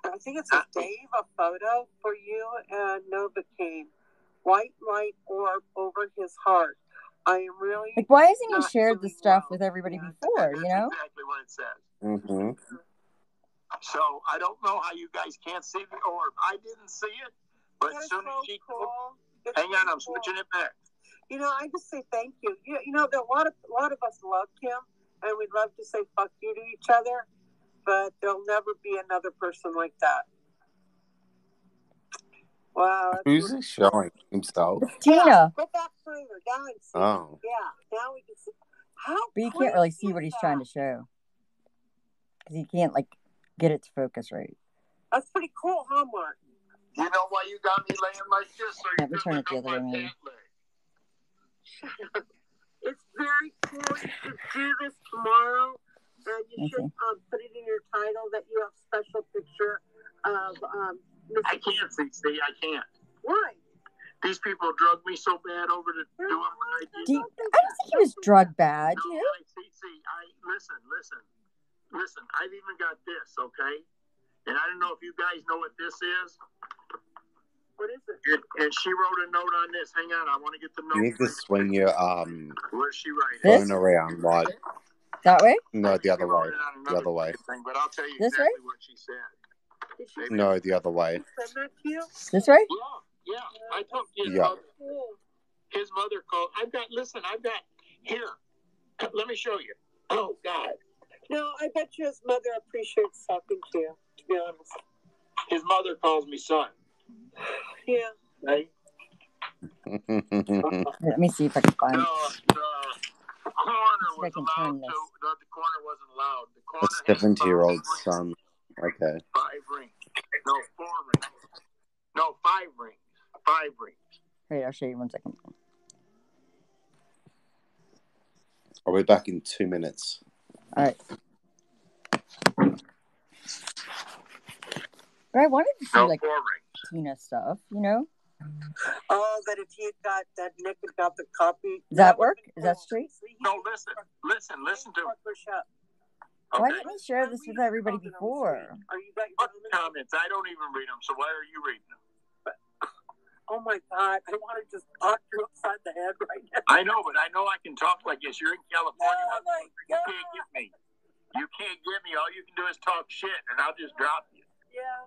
[SPEAKER 5] I think it says, Dave, a photo for you and Novocaine. White light orb over his heart. I am really
[SPEAKER 1] Like, why hasn't he
[SPEAKER 5] not
[SPEAKER 1] shared the
[SPEAKER 5] doing
[SPEAKER 1] stuff
[SPEAKER 5] well.
[SPEAKER 1] with everybody
[SPEAKER 5] Yeah.
[SPEAKER 1] before,
[SPEAKER 4] That's
[SPEAKER 1] you know?
[SPEAKER 4] exactly what it says.
[SPEAKER 2] Mm-hmm.
[SPEAKER 4] So I don't know how you guys can't see the orb. I didn't see it, but
[SPEAKER 5] That's
[SPEAKER 4] as soon as
[SPEAKER 5] so
[SPEAKER 4] she
[SPEAKER 5] cool. It's
[SPEAKER 4] hang on,
[SPEAKER 5] so
[SPEAKER 4] I'm switching it back.
[SPEAKER 5] You know, I just say thank you. You know, a lot of us loved him, and we'd love to say fuck you to each other, but there'll never be another person like that. Wow.
[SPEAKER 2] Who's he showing? Himself?
[SPEAKER 1] Tina.
[SPEAKER 5] Yeah, go back further down and see.
[SPEAKER 2] Oh.
[SPEAKER 5] Yeah, now we can see. How
[SPEAKER 1] But you can't really see
[SPEAKER 5] crazy
[SPEAKER 1] what
[SPEAKER 5] is
[SPEAKER 1] he's trying to
[SPEAKER 5] that?
[SPEAKER 1] show. Because he can't, like, get it to focus right.
[SPEAKER 5] That's pretty cool, huh, Mark?
[SPEAKER 4] You know why you got me laying like this? So you
[SPEAKER 1] Let me
[SPEAKER 4] can
[SPEAKER 1] turn
[SPEAKER 4] look
[SPEAKER 1] it the
[SPEAKER 4] up
[SPEAKER 1] other
[SPEAKER 4] my
[SPEAKER 1] way, maybe.
[SPEAKER 4] pant leg.
[SPEAKER 5] It's very cool. You should do this tomorrow, and you should put it in your title that you have special picture of
[SPEAKER 4] I can't see. I can't.
[SPEAKER 5] Why?
[SPEAKER 4] These people drug me so bad over to doing what I did.
[SPEAKER 1] I don't think he was drug bad,
[SPEAKER 4] No,
[SPEAKER 1] you know?
[SPEAKER 4] Listen. I've even got this, okay? And I don't know if you guys know what this is.
[SPEAKER 5] What is it?
[SPEAKER 4] And she wrote a note on this. Hang on, I want to get the note.
[SPEAKER 2] You need to swing your
[SPEAKER 4] Where's she writing?
[SPEAKER 1] This?
[SPEAKER 2] phone around, like
[SPEAKER 1] That way?
[SPEAKER 2] no, the other
[SPEAKER 4] She wrote
[SPEAKER 2] way.
[SPEAKER 4] it on
[SPEAKER 2] The
[SPEAKER 4] another
[SPEAKER 2] other way.
[SPEAKER 4] thing, but I'll tell you
[SPEAKER 1] This
[SPEAKER 4] exactly
[SPEAKER 1] way?
[SPEAKER 4] what she said.
[SPEAKER 5] Did she
[SPEAKER 2] No, the other way.
[SPEAKER 5] send that to you?
[SPEAKER 1] This way?
[SPEAKER 4] Yeah. I told his
[SPEAKER 2] Yeah.
[SPEAKER 4] mother. His mother called. I've got here. Let me show you. Oh God.
[SPEAKER 5] No, I bet you his mother appreciates talking to you, to be honest.
[SPEAKER 4] His mother calls me son.
[SPEAKER 5] Yeah.
[SPEAKER 4] Right?
[SPEAKER 1] Let me see if I can find it.
[SPEAKER 4] The corner
[SPEAKER 1] See if I
[SPEAKER 4] was
[SPEAKER 1] can
[SPEAKER 4] allowed
[SPEAKER 1] turn
[SPEAKER 4] to.
[SPEAKER 1] this.
[SPEAKER 4] The corner wasn't allowed. The
[SPEAKER 2] A
[SPEAKER 4] corner had
[SPEAKER 2] 70-year-old son. Okay.
[SPEAKER 4] 5 rings. No, 4 rings. No, 5 rings. 5 rings.
[SPEAKER 1] Wait, I'll show you 1 second.
[SPEAKER 2] I'll be back in 2 minutes.
[SPEAKER 1] All right. But I wanted to see,
[SPEAKER 4] No,
[SPEAKER 1] like,
[SPEAKER 4] 4 rings.
[SPEAKER 1] Tina stuff, you know?
[SPEAKER 5] Oh, that if he had got that Nick had got the copy.
[SPEAKER 1] Does that work? Is that straight?
[SPEAKER 4] No, listen to me.
[SPEAKER 1] Why
[SPEAKER 4] Okay.
[SPEAKER 1] didn't he share this with everybody before?
[SPEAKER 5] Are you got
[SPEAKER 4] What comments? I don't even read them, so why are you reading them?
[SPEAKER 5] Oh my God, I want to just knock you upside the head right now.
[SPEAKER 4] I know, but I know I can talk like this. You're in California.
[SPEAKER 5] Oh my
[SPEAKER 4] You
[SPEAKER 5] God.
[SPEAKER 4] can't get me. You can't get me. All you can do is talk shit, and I'll just drop you.
[SPEAKER 5] Yeah.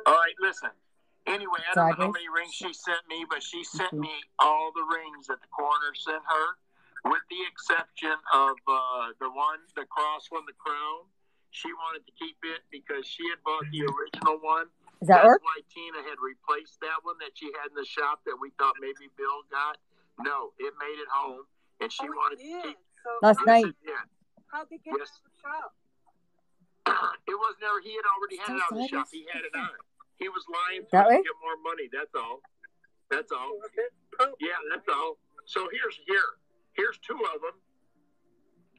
[SPEAKER 4] All right, listen. Anyway, I don't know how
[SPEAKER 1] Sideways?
[SPEAKER 4] many rings she sent me, but she sent me all the rings that the coroner sent her, with the exception of the cross one, the crown. She wanted to keep it because she had bought the original one.
[SPEAKER 1] Does that work?
[SPEAKER 4] That's why Tina had replaced that one that she had in the shop that we thought maybe Bill got. No, it made it home, and she wanted to keep it.
[SPEAKER 5] So
[SPEAKER 1] Last night.
[SPEAKER 5] How'd they get it out of the shop?
[SPEAKER 4] It was never. He had already had it out of the shop. He had it on. He was lying
[SPEAKER 1] That
[SPEAKER 4] to
[SPEAKER 1] way?
[SPEAKER 4] get more money. That's all. Yeah, that's all. So here's 2 of them.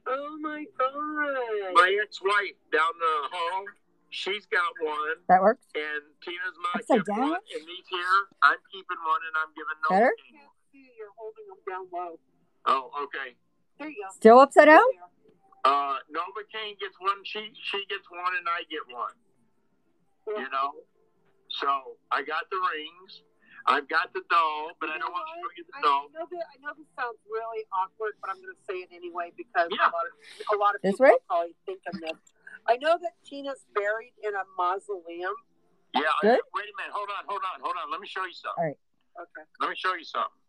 [SPEAKER 5] Oh my God.
[SPEAKER 4] My ex-wife down the hall, she's got one,
[SPEAKER 1] That works?
[SPEAKER 4] and Tina's mom
[SPEAKER 1] Upside
[SPEAKER 4] kept
[SPEAKER 1] down?
[SPEAKER 4] one, and these here, I'm keeping one, and I'm giving no.
[SPEAKER 1] Better?
[SPEAKER 5] I can't see. You're holding them down low.
[SPEAKER 4] Oh, okay.
[SPEAKER 5] There you go.
[SPEAKER 1] Still upside down?
[SPEAKER 4] Nova Kane gets one. She gets one, and I get one. You know. So I got the rings. I've got the doll, but I don't want to show you the doll.
[SPEAKER 5] I know this sounds really awkward, but I'm going to say it anyway because
[SPEAKER 4] Yeah.
[SPEAKER 5] a lot of
[SPEAKER 1] This
[SPEAKER 5] people
[SPEAKER 1] way?
[SPEAKER 5] are probably thinking this. I know that Tina's buried in a mausoleum.
[SPEAKER 4] Yeah.
[SPEAKER 1] Good?
[SPEAKER 4] Wait a minute. Hold on. Let me show you something.
[SPEAKER 1] All right.
[SPEAKER 5] Okay.
[SPEAKER 4] Let me show you something.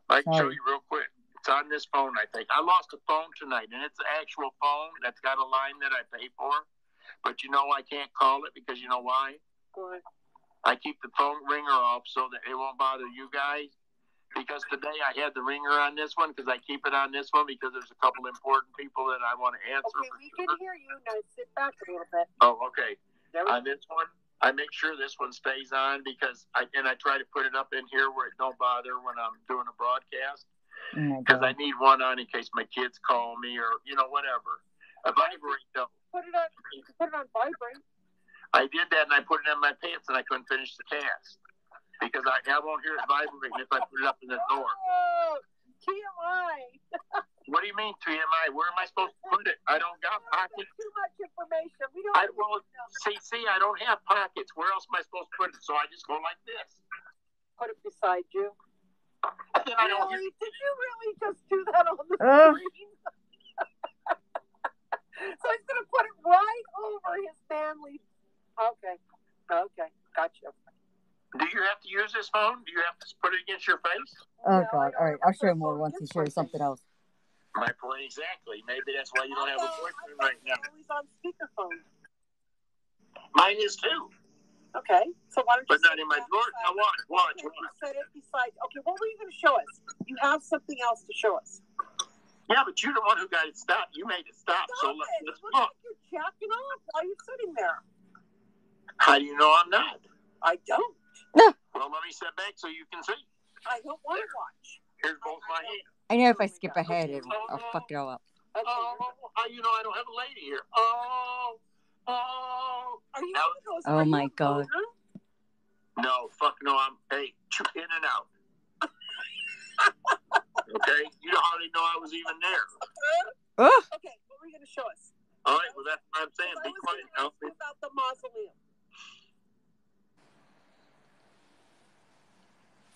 [SPEAKER 4] I can show you real quick. It's on this phone, I think. I lost a phone tonight, and it's an actual phone that's got a line that I pay for. But you know I can't call it because you know why?
[SPEAKER 5] Why?
[SPEAKER 4] I keep the phone ringer off so that it won't bother you guys. Because today I had the ringer on this one because I keep it on this one because there's a couple important people that I want to answer.
[SPEAKER 5] Okay, we can hear you. Now sit back a little bit.
[SPEAKER 4] Oh, okay.
[SPEAKER 5] There
[SPEAKER 4] On this one, I make sure this one stays on because I try to put it up in here where it don't bother when I'm doing a broadcast. Because I need one on in case my kids call me or whatever. A vibrate though.
[SPEAKER 5] You can put it on vibrate.
[SPEAKER 4] I did that and I put it in my pants and I couldn't finish the cast because I won't hear it vibrating if I put it up in the door.
[SPEAKER 5] Oh, TMI.
[SPEAKER 4] What do you mean TMI? Where am I supposed to put it? I don't got pockets.
[SPEAKER 5] Too much information. We don't.
[SPEAKER 4] See, I don't have pockets. Where else am I supposed to put it? So I just go like this.
[SPEAKER 5] Put it beside you.
[SPEAKER 4] Then I don't.
[SPEAKER 5] Really? Did you really just do that on the screen? So he's going to put it right over his manly. Okay, gotcha.
[SPEAKER 4] Do you have to use this phone? Do you have to put it against your face?
[SPEAKER 1] Oh, God. All right. I'll show you more once he shows something else.
[SPEAKER 4] My point exactly. Maybe that's why you don't have a boyfriend right now.
[SPEAKER 5] Always on speakerphone.
[SPEAKER 4] Mine is too.
[SPEAKER 5] Okay, so why don't you?
[SPEAKER 4] But not in my drawer. Now watch.
[SPEAKER 5] You set it beside. Okay, what were you going to show us? You have something else to show us.
[SPEAKER 4] Yeah, but you're the one who got it stopped. You made it stop. So let's
[SPEAKER 5] Looks
[SPEAKER 4] look.
[SPEAKER 5] like you're jacking off while you're sitting there.
[SPEAKER 4] How do you know I'm not?
[SPEAKER 5] I don't.
[SPEAKER 4] Well, let me sit back so you can see.
[SPEAKER 5] I don't want to watch.
[SPEAKER 4] Here's both my hands.
[SPEAKER 1] I know if I skip ahead, I'll fuck it all up.
[SPEAKER 5] Okay.
[SPEAKER 4] How you know I don't have a lady here?
[SPEAKER 5] Are you
[SPEAKER 1] Oh, my God.
[SPEAKER 4] No, fuck no. I'm in and out. Okay, you hardly know I was even there.
[SPEAKER 5] Okay, what were you going to show us?
[SPEAKER 4] All right, well that's what I'm saying. Be quiet now.
[SPEAKER 5] About the mausoleum.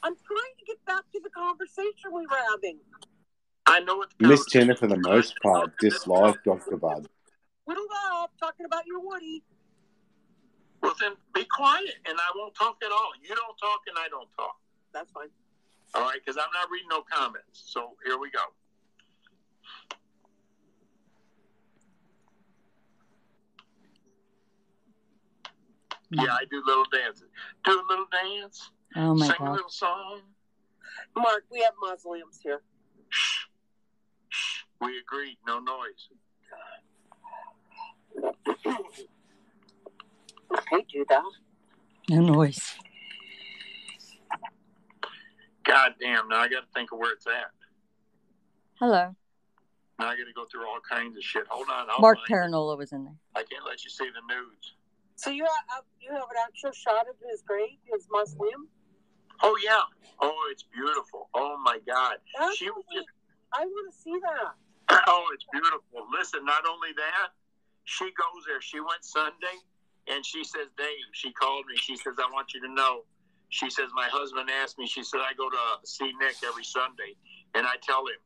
[SPEAKER 5] I'm trying to get back to the conversation we were having.
[SPEAKER 4] I know it's
[SPEAKER 2] Miss Jenna, for the most part, disliked Dr. Bud.
[SPEAKER 5] Whittle up, talking about your Woody.
[SPEAKER 4] Well, then be quiet, and I won't talk at all. You don't talk, and I don't talk.
[SPEAKER 5] That's fine.
[SPEAKER 4] All right, because I'm not reading no comments. So here we go. Yeah, I do little dances. Do a little dance.
[SPEAKER 1] Oh, my
[SPEAKER 4] Sing
[SPEAKER 1] God.
[SPEAKER 4] a little song.
[SPEAKER 5] Mark, we have mausoleums here.
[SPEAKER 4] Shh. Shh. We agreed. No noise.
[SPEAKER 5] Okay, do that.
[SPEAKER 1] No noise.
[SPEAKER 4] God damn, now I got to think of where it's at.
[SPEAKER 1] Hello.
[SPEAKER 4] Now I got to go through all kinds of shit. Hold on.
[SPEAKER 1] Mark Paranola was in there.
[SPEAKER 4] I can't let you see the nudes.
[SPEAKER 5] So you have an actual shot of his grave, his mausoleum?
[SPEAKER 4] Oh, yeah. Oh, it's beautiful. Oh, my God. She was just...
[SPEAKER 5] I want to see that.
[SPEAKER 4] Oh, it's beautiful. Listen, not only that, she goes there. She went Sunday, and she says, Dave, she called me. She says, I want you to know. She says, my husband asked me. She said, I go to see Nick every Sunday, and I tell him.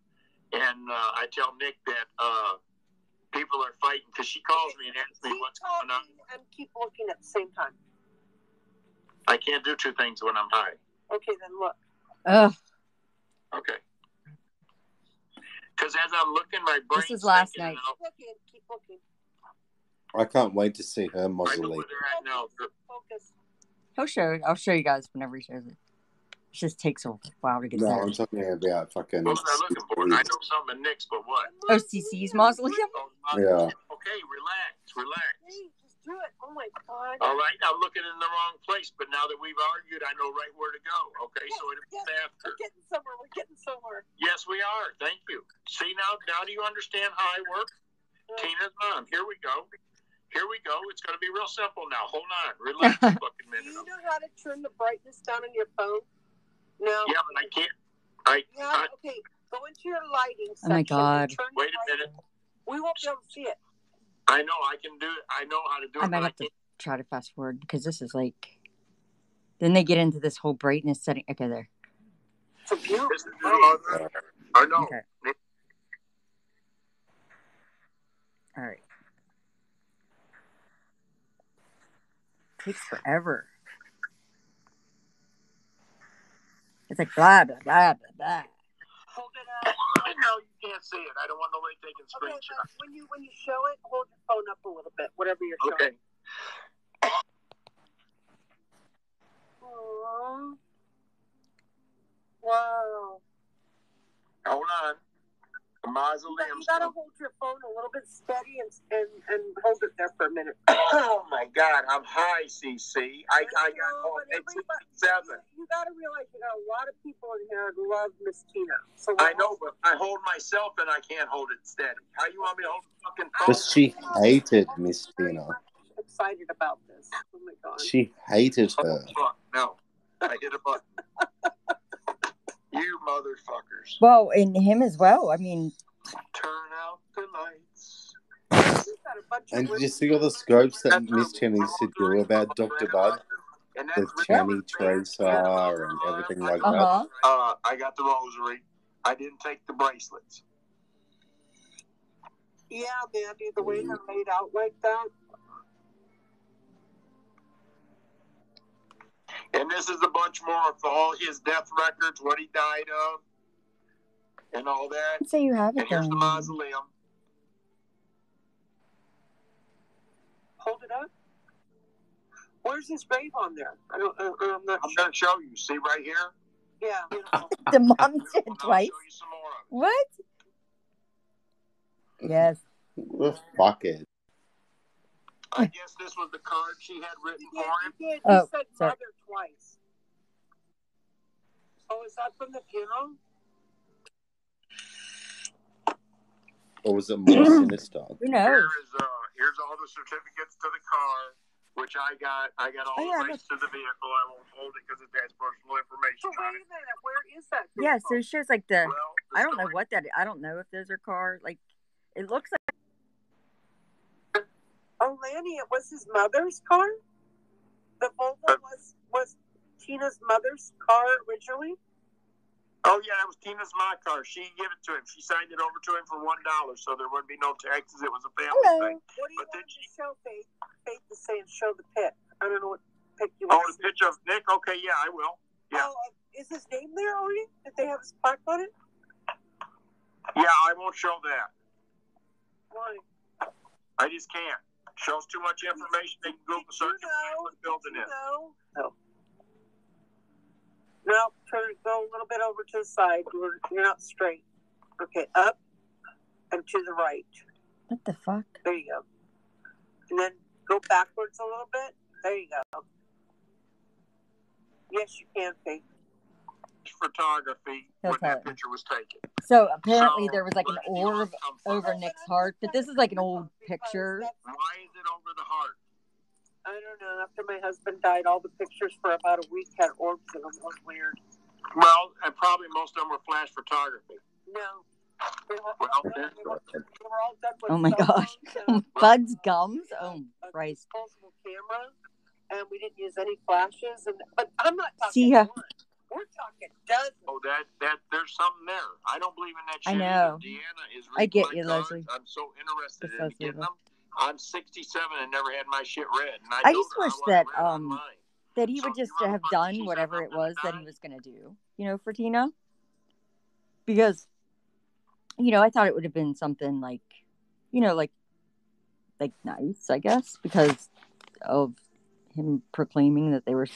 [SPEAKER 4] And I tell Nick that people are fighting, because she calls me and asks me what's going on.
[SPEAKER 5] And keep looking at the same time.
[SPEAKER 4] I can't do two things when I'm high.
[SPEAKER 5] Okay, then look.
[SPEAKER 1] Ugh.
[SPEAKER 4] Okay. Because as I'm looking, my brain.
[SPEAKER 1] This is last night.
[SPEAKER 5] Keep looking.
[SPEAKER 2] I can't wait to see her
[SPEAKER 4] I know
[SPEAKER 2] mausoleum.
[SPEAKER 4] where they're at now.
[SPEAKER 5] Focus.
[SPEAKER 1] I'll show you guys whenever he shows it. It just takes a while to get
[SPEAKER 2] No,
[SPEAKER 1] there.
[SPEAKER 2] I'm talking about fucking.
[SPEAKER 4] What was I looking for? I know something in Nick's, but what?
[SPEAKER 1] OCC's mausoleum?
[SPEAKER 2] Yeah.
[SPEAKER 4] Okay, relax.
[SPEAKER 5] Hey, just do it. Oh my God.
[SPEAKER 4] All right, I'm looking in the wrong place, but now that we've argued, I know right where to go. Okay, so it's after.
[SPEAKER 5] We're getting somewhere.
[SPEAKER 4] Yes, we are. Thank you. See, now do you understand how I work? Tina's mom. Here we go. It's going to be real simple now. Hold on. Relax a fucking minute.
[SPEAKER 5] Do you know how to turn the brightness down on your phone? No.
[SPEAKER 4] Yeah, but I can't.
[SPEAKER 5] Okay. Go into your lighting section.
[SPEAKER 1] Oh my God.
[SPEAKER 4] Wait a minute.
[SPEAKER 5] We won't be able to see it.
[SPEAKER 4] I know I can do it. I know how to do it.
[SPEAKER 1] I might have to try to fast forward because this is like. Then they get into this whole brightness setting. Okay, there.
[SPEAKER 5] It's a beautiful.
[SPEAKER 4] I know.
[SPEAKER 1] Okay. All right. Takes forever. It's like blah blah blah blah blah.
[SPEAKER 5] Hold it up.
[SPEAKER 4] No, you can't see it. I don't want nobody taking screenshots.
[SPEAKER 5] When you show it, hold your phone up a little bit, whatever you're showing.
[SPEAKER 4] Okay.
[SPEAKER 5] Aww. Wow.
[SPEAKER 4] Hold on. The mausoleum.
[SPEAKER 5] You gotta hold your phone a little bit steady and hold it there for a minute.
[SPEAKER 4] Oh my God, I'm high, CC. I got it's 7.
[SPEAKER 5] You gotta realize you got a lot of people in here who love Miss Tina. So
[SPEAKER 4] I know, but I hold myself and I can't hold it steady. How you want me to hold the fucking phone?
[SPEAKER 2] But she hated Miss Tina.
[SPEAKER 5] Excited about this. Oh my God.
[SPEAKER 2] She hated her.
[SPEAKER 4] Fuck, no. I hit a button. You motherfuckers.
[SPEAKER 1] Well, and him as well. I mean,
[SPEAKER 4] Turn out the lights.
[SPEAKER 2] And did you see all the scopes that Miss Channy used to do about Dr. Bud? With Channy Tracer and everything like that.
[SPEAKER 4] I got the rosary. I didn't take the bracelets.
[SPEAKER 5] Yeah, Mandy, the way they're laid out like that.
[SPEAKER 4] And this is a bunch more of all his death records, what he died of, and all that.
[SPEAKER 1] So you have it.
[SPEAKER 4] And here's the mausoleum.
[SPEAKER 5] Hold it up. Where's his grave on there? I'm not
[SPEAKER 4] I'm
[SPEAKER 5] sure.
[SPEAKER 4] going to show you. See right here?
[SPEAKER 5] Yeah.
[SPEAKER 1] The mom did
[SPEAKER 4] I'll
[SPEAKER 1] twice.
[SPEAKER 4] show you some more of it.
[SPEAKER 1] What? Yes.
[SPEAKER 2] Fuck it.
[SPEAKER 4] I guess this was the card she had written for him.
[SPEAKER 5] He did. He
[SPEAKER 1] Oh,
[SPEAKER 5] said
[SPEAKER 1] sorry.
[SPEAKER 5] mother twice. Oh, is that from the funeral?
[SPEAKER 2] Or was it more sinister?
[SPEAKER 1] Who knows?
[SPEAKER 4] Here's all the certificates to the car, which I got. I got all the rights to the vehicle. I won't hold it because it has personal information
[SPEAKER 5] So
[SPEAKER 4] on
[SPEAKER 5] wait
[SPEAKER 4] it.
[SPEAKER 5] a minute. Where is that?
[SPEAKER 1] Yeah, so it shows like the.
[SPEAKER 4] Well,
[SPEAKER 1] I don't know what that. I don't know if those are cars. Like, it looks like.
[SPEAKER 5] Oh, Lanny, it was his mother's car? The Volvo was Tina's mother's car originally?
[SPEAKER 4] Oh, yeah, it was Tina's my car. She gave it to him. She signed it over to him for $1, so there wouldn't be no taxes. It was a family thing.
[SPEAKER 5] What do you
[SPEAKER 4] But then
[SPEAKER 5] want to show, Faith? Faith to say and show the pic. I don't know what pic you want
[SPEAKER 4] Oh,
[SPEAKER 5] to
[SPEAKER 4] the picture of Nick? Okay, yeah, I will. Yeah.
[SPEAKER 5] Oh, is his name there already? Did they have his plaque on it?
[SPEAKER 4] Yeah, I won't show that.
[SPEAKER 5] Why?
[SPEAKER 4] I just can't. Shows too much information. They can Google search what the building is.
[SPEAKER 5] No. No, go a little bit over to the side. You're not straight. Okay, up and to the right.
[SPEAKER 1] What the fuck?
[SPEAKER 5] There you go. And then go backwards a little bit. There you go. Yes, you can, Faith.
[SPEAKER 4] Photography when that picture was taken.
[SPEAKER 1] So apparently there was like an orb over Nick's heart, but this is like an old picture.
[SPEAKER 4] Why is it over the heart?
[SPEAKER 5] I don't know. After my husband died, all the pictures for about a week had orbs in them. It was weird.
[SPEAKER 4] Well, and probably most of them were flash photography.
[SPEAKER 5] No. They were
[SPEAKER 4] Well,
[SPEAKER 5] all done with
[SPEAKER 1] Oh my
[SPEAKER 5] cell
[SPEAKER 1] gosh.
[SPEAKER 5] phones and
[SPEAKER 1] Bud's gums? Oh, Christ.
[SPEAKER 5] disposable camera, and we didn't use any flashes. But I'm not talking
[SPEAKER 1] See ya.
[SPEAKER 5] one. We're talking dozens.
[SPEAKER 4] Oh, that there's something there. I don't believe in that shit.
[SPEAKER 1] I know.
[SPEAKER 4] Deanna is
[SPEAKER 1] I get
[SPEAKER 4] reading
[SPEAKER 1] you,
[SPEAKER 4] my cards.
[SPEAKER 1] Leslie.
[SPEAKER 4] I'm so interested
[SPEAKER 1] It's
[SPEAKER 4] in
[SPEAKER 1] Leslie,
[SPEAKER 4] getting
[SPEAKER 1] though.
[SPEAKER 4] them. I'm 67 and never had my shit read. And
[SPEAKER 1] I
[SPEAKER 4] told
[SPEAKER 1] just
[SPEAKER 4] her
[SPEAKER 1] wish
[SPEAKER 4] I
[SPEAKER 1] that
[SPEAKER 4] read online.
[SPEAKER 1] that he
[SPEAKER 4] So
[SPEAKER 1] would just
[SPEAKER 4] you
[SPEAKER 1] have
[SPEAKER 4] motherfuckers,
[SPEAKER 1] done
[SPEAKER 4] she's
[SPEAKER 1] whatever
[SPEAKER 4] not
[SPEAKER 1] it was
[SPEAKER 4] gonna
[SPEAKER 1] that he
[SPEAKER 4] die?
[SPEAKER 1] was going to do, for Tina. Because, I thought it would have been something like, like nice, I guess, because of him proclaiming that they were.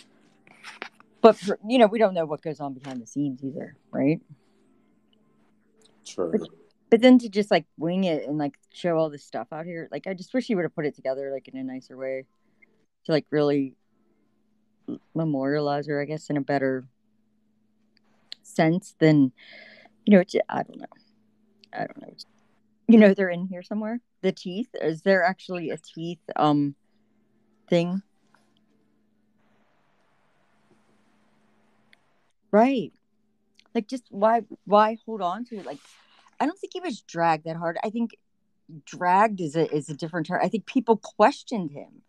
[SPEAKER 1] But, we don't know what goes on behind the scenes either, right?
[SPEAKER 2] True.
[SPEAKER 1] But then to just, like, wing it and, like, show all this stuff out here, like, I just wish he would have put it together, like, in a nicer way to, like, really memorialize her, I guess, in a better sense than, I don't know. They're in here somewhere. The teeth, is there actually a teeth thing? Right. Like, just why hold on to it? Like, I don't think he was dragged that hard. I think dragged is a different term. I think people questioned him.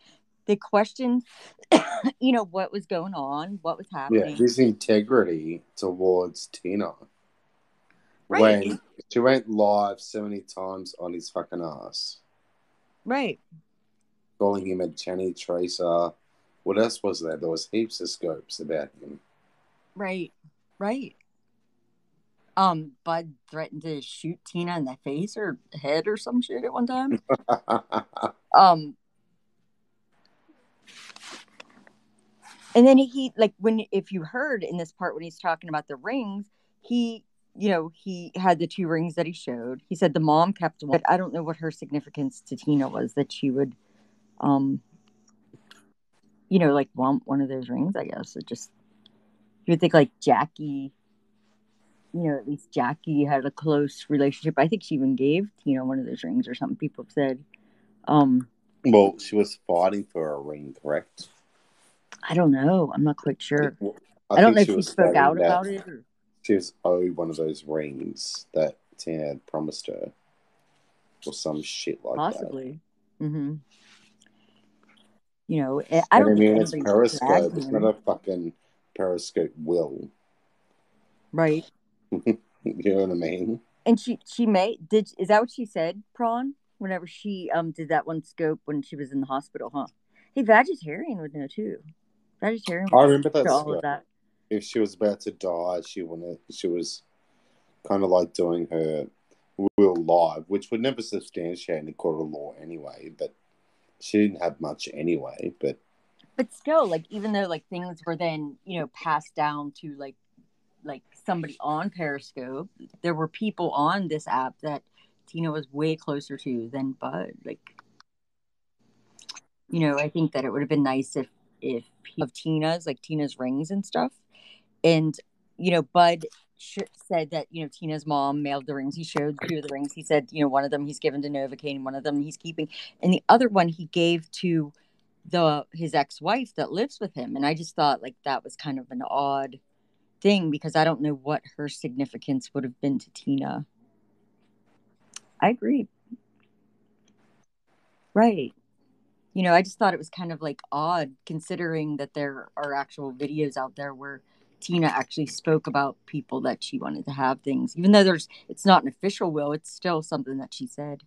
[SPEAKER 1] They questioned, what was going on, what was happening.
[SPEAKER 2] Yeah, his integrity towards Tina.
[SPEAKER 1] Right.
[SPEAKER 2] When she went live so many times on his fucking ass.
[SPEAKER 1] Right.
[SPEAKER 2] Calling him a Channy Tracer. What else was there? There was heaps of scopes about him.
[SPEAKER 1] Right. Bud threatened to shoot Tina in the face or head or some shit at one time. And then he, like, if you heard in this part when he's talking about the rings, he had the 2 rings that he showed. He said the mom kept one. I don't know what her significance to Tina was, that she would, like, want one of those rings, I guess. It just, you would think, like, Jackie, at least Jackie had a close relationship. I think she even gave Tina one of those rings or something, people have said.
[SPEAKER 2] Well, she was fighting for a ring, correct?
[SPEAKER 1] I don't know. I'm not quite sure.
[SPEAKER 2] I
[SPEAKER 1] don't know if
[SPEAKER 2] she
[SPEAKER 1] she
[SPEAKER 2] was
[SPEAKER 1] spoke
[SPEAKER 2] saying
[SPEAKER 1] out
[SPEAKER 2] that
[SPEAKER 1] about it. Or...
[SPEAKER 2] She was owed one of those rings that Tina had promised her. Or some shit like
[SPEAKER 1] Possibly. That. Mm-hmm. You know,
[SPEAKER 2] I
[SPEAKER 1] don't think
[SPEAKER 2] it's Periscope. It's not a fucking Periscope will.
[SPEAKER 1] Right.
[SPEAKER 2] You know what I mean?
[SPEAKER 1] And is that what she said, Prawn? Whenever she did that one scope when she was in the hospital, huh? Hey, vegetarian would know too. Vegetarian would
[SPEAKER 2] I remember that
[SPEAKER 1] all
[SPEAKER 2] scope.
[SPEAKER 1] of that.
[SPEAKER 2] If she was about to die, she was kind of like doing her will live, which would never substantiate in a court of law anyway, but she didn't have much anyway, but
[SPEAKER 1] still, like, even though like things were then, passed down to like somebody on Periscope, there were people on this app that Tina was way closer to than Bud. Like, I think that it would have been nice if of Tina's rings and stuff. And, Bud said that, Tina's mom mailed the rings. He showed 2 of the rings. He said, one of them he's given to Novocaine, one of them he's keeping. And the other one he gave to his ex-wife that lives with him. And I just thought like that was kind of an odd thing because I don't know what her significance would have been to Tina. I agree. Right. I just thought it was kind of like odd considering that there are actual videos out there where Tina actually spoke about people that she wanted to have things. Even though it's not an official will, it's still something that she said.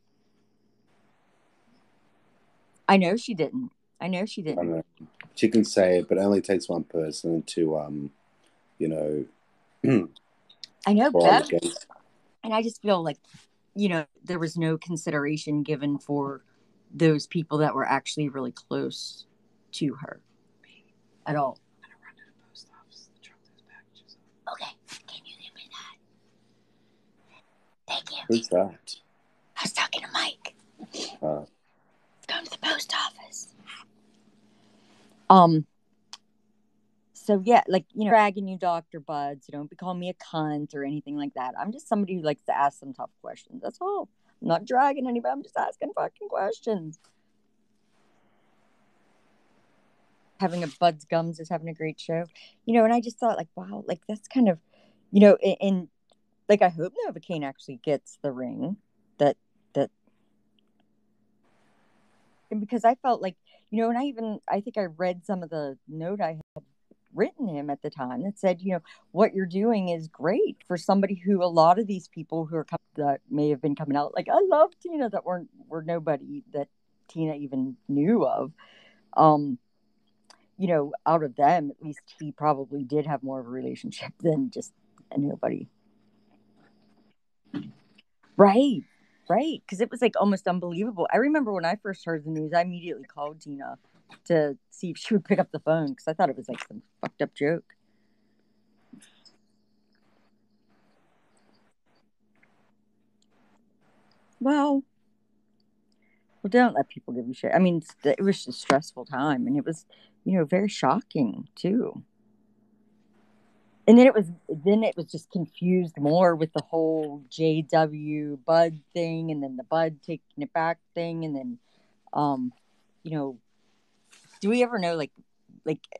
[SPEAKER 1] I know she didn't. I know.
[SPEAKER 2] She can say it, but it only takes one person to,
[SPEAKER 1] I know, Beth. And I just feel like, there was no consideration given for those people that were actually really close to her at all. I'm going to run to the post office to drop those packages off. Okay. Can you give me that? Thank you.
[SPEAKER 2] Who's that?
[SPEAKER 1] I was talking to Mike. Going to the post office. So yeah, like, dragging you, Dr. Bud, so don't be calling me a cunt or anything like that. I'm just somebody who likes to ask some tough questions. That's all. I'm not dragging anybody. I'm just asking fucking questions. Having a Bud's Gums is having a great show. And I just thought like, wow, like that's kind of, and like, I hope Novocaine actually gets the ring that, and because I felt like, and I think I read some of the note I had written him at the time that said, what you're doing is great for somebody who a lot of these people who are that may have been coming out like, I love Tina, that were nobody that Tina even knew of. Out of them, at least he probably did have more of a relationship than just a nobody. Right. Because it was like almost unbelievable. I remember when I first heard the news, I immediately called Tina to see if she would pick up the phone because I thought it was like some fucked up joke. Well, don't let people give you shit. I mean, it was a stressful time, and it was, very shocking too. And then it was just confused more with the whole JW Bud thing, and then the Bud taking it back thing, and then, do we ever know like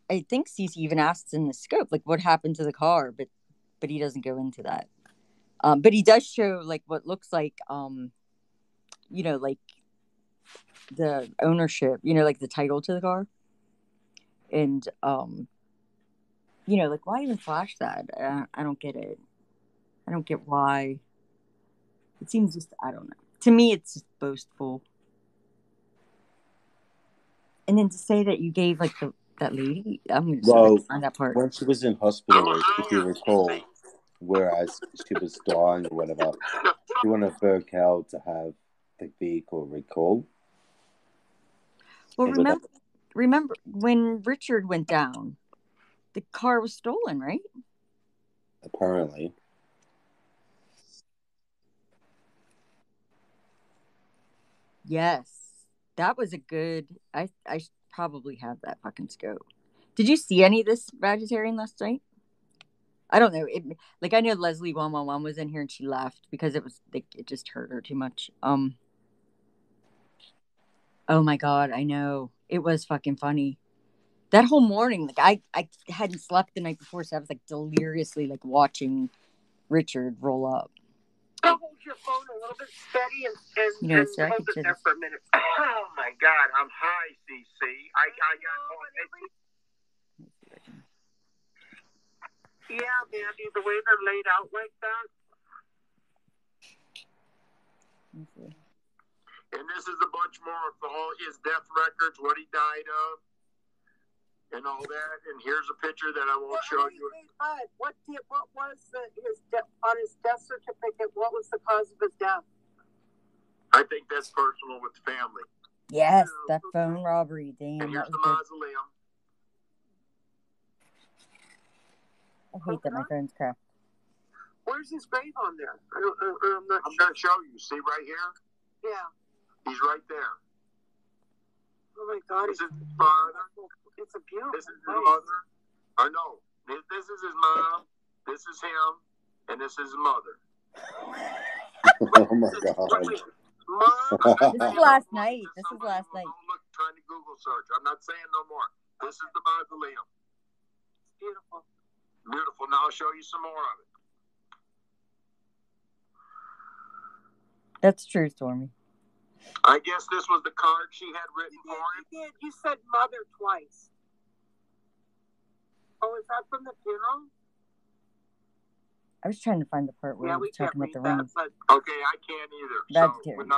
[SPEAKER 1] I think Cece even asks in the scope like what happened to the car, but he doesn't go into that. But he does show like what looks like like the ownership, like the title to the car, and like why even flash that? I don't get it. I don't get why. It seems just, I don't know. To me, it's just boastful. And then to say that you gave like that lady, I'm going to find that part.
[SPEAKER 2] When she was in hospital, if you recall, whereas she was dying or whatever, she wanted Burkel to have the vehicle recalled.
[SPEAKER 1] Well, remember when Richard went down, the car was stolen, right?
[SPEAKER 2] Apparently.
[SPEAKER 1] Yes. That was a good, I probably have that fucking scope. Did you see any of this vegetarian last night? I don't know. I know Leslie 111 was in here and she left because it was like it just hurt her too much. Oh my god, I know. It was fucking funny. That whole morning, like I hadn't slept the night before, so I was like deliriously like watching Richard roll up.
[SPEAKER 5] I'll hold your phone a little bit steady and
[SPEAKER 1] so I
[SPEAKER 5] hold
[SPEAKER 1] could
[SPEAKER 5] it
[SPEAKER 1] share
[SPEAKER 5] there
[SPEAKER 1] this.
[SPEAKER 5] for a minute.
[SPEAKER 4] Oh my God, I'm high, CC. I got
[SPEAKER 5] Yeah, Mandy, the way they're laid out like that.
[SPEAKER 1] Let me see.
[SPEAKER 4] And this is a bunch more of all his death records, what he died of, and all that. And here's a picture that I won't show you.
[SPEAKER 5] What was on his death certificate? What was the cause of his death?
[SPEAKER 4] I think that's personal with the family.
[SPEAKER 1] Yes, that phone robbery. Damn,
[SPEAKER 4] And here's
[SPEAKER 1] that
[SPEAKER 4] the
[SPEAKER 1] was good.
[SPEAKER 4] mausoleum.
[SPEAKER 1] I hate that my phone's crap.
[SPEAKER 5] Where's his grave on there? I'm
[SPEAKER 4] going to show you. See right here?
[SPEAKER 5] Yeah.
[SPEAKER 4] He's right there.
[SPEAKER 5] Oh my God!
[SPEAKER 4] This is his father.
[SPEAKER 5] It's a beautiful.
[SPEAKER 4] This is his mother. I know. This is his mom. This is him, and this is his mother.
[SPEAKER 2] Oh my God!
[SPEAKER 5] Mom.
[SPEAKER 1] This is last night. Don't
[SPEAKER 4] look, trying to Google search. I'm not saying no more. This is the mausoleum.
[SPEAKER 5] Beautiful.
[SPEAKER 4] Beautiful. Now I'll show you some more of it.
[SPEAKER 1] That's true, Stormy.
[SPEAKER 4] I guess this was the card she had written for him.
[SPEAKER 5] You did. You said mother twice. Oh, is that from the funeral?
[SPEAKER 1] I was trying to find the part where we were talking about the rings.
[SPEAKER 4] Okay, I can't either.
[SPEAKER 1] That's
[SPEAKER 4] so,
[SPEAKER 1] terrible.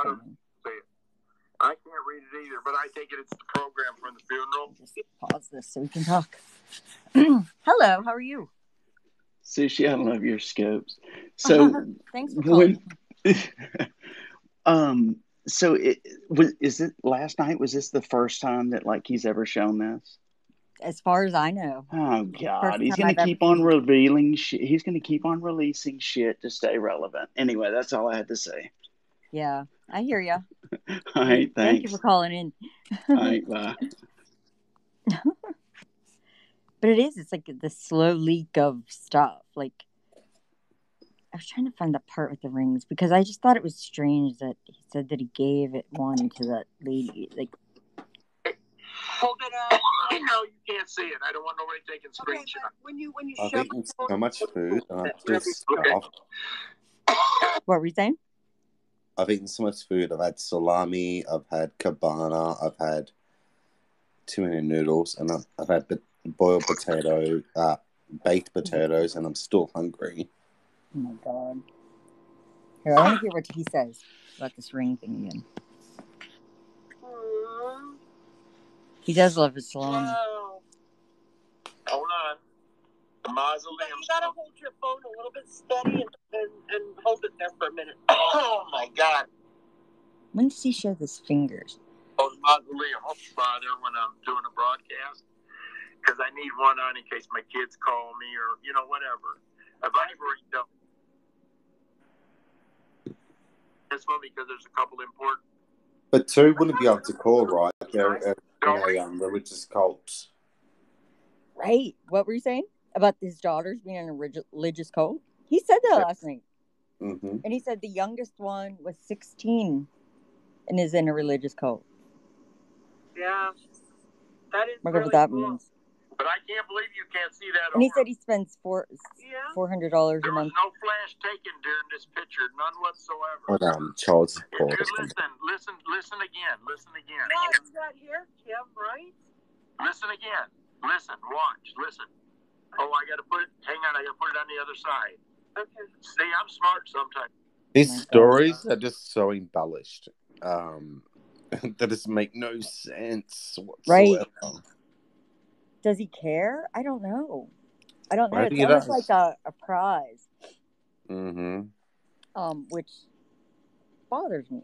[SPEAKER 4] I can't read it either, but I take it it's the program from the funeral.
[SPEAKER 1] Just pause this so we can talk. Hello, how are you?
[SPEAKER 6] Sushi, I love your scopes. So
[SPEAKER 1] thanks for calling.
[SPEAKER 6] So is it last night? Was this the first time that he's ever shown this?
[SPEAKER 1] As far as I know.
[SPEAKER 6] Oh God, he's going to keep on revealing shit. He's going to keep on releasing shit to stay relevant. Anyway, that's all I had to say.
[SPEAKER 1] Yeah, I hear you.
[SPEAKER 6] All right, thanks.
[SPEAKER 1] Thank you for calling in.
[SPEAKER 6] All right, bye.
[SPEAKER 1] But it's like the slow leak of stuff. Like, I was trying to find the part with the rings because I just thought it was strange that he said that he gave one to that lady. Like,
[SPEAKER 5] hold it up.
[SPEAKER 4] No, you can't see it. I don't want nobody taking screenshots.
[SPEAKER 5] When you
[SPEAKER 2] I've eaten so much food and I'm still stuffed.
[SPEAKER 1] What were you saying?
[SPEAKER 2] I've eaten so much food. I've had salami, I've had cabana, I've had too many noodles, and I've had boiled potato, baked potatoes, and I'm still hungry.
[SPEAKER 1] Oh my God. Here, I want to hear what he says about this ring thing again. He does love his salami.
[SPEAKER 5] Wow.
[SPEAKER 4] Hold on. The mausoleum.
[SPEAKER 5] You gotta hold your phone a little bit steady and hold it there for a minute.
[SPEAKER 4] Oh my God.
[SPEAKER 1] When does he show his fingers?
[SPEAKER 4] Oh, the mausoleum. I'll bother when I'm doing a broadcast because I need one on in case my kids call me or whatever. If I ever eat them. It's funny because there's a couple important.
[SPEAKER 2] But two wouldn't be able to call, right? They're a religious cult.
[SPEAKER 1] Right. What were you saying? About his daughters being in a religious cult? He said that last night.
[SPEAKER 2] Mm-hmm.
[SPEAKER 1] And he said the youngest one was 16 and is in a religious cult.
[SPEAKER 5] Yeah. That is
[SPEAKER 1] whatever
[SPEAKER 5] really
[SPEAKER 1] that
[SPEAKER 5] cool.
[SPEAKER 1] means.
[SPEAKER 4] But I can't believe you can't see that.
[SPEAKER 1] And he said he spends $400 a
[SPEAKER 4] There
[SPEAKER 1] month.
[SPEAKER 4] was no flash taken during this picture, none whatsoever.
[SPEAKER 2] But child support.
[SPEAKER 4] Listen again.
[SPEAKER 5] Yeah, it's not here, Kim, right?
[SPEAKER 4] Listen again. Listen, watch, listen. Oh, I got to put it, hang on, I got to put it on the other side.
[SPEAKER 5] Okay.
[SPEAKER 4] See, I'm smart sometimes.
[SPEAKER 2] These stories are just so embellished. That just make no sense whatsoever.
[SPEAKER 1] Right. Does he care? I don't know. It's
[SPEAKER 2] Maybe
[SPEAKER 1] almost like a prize.
[SPEAKER 2] Mm-hmm.
[SPEAKER 1] Which bothers me.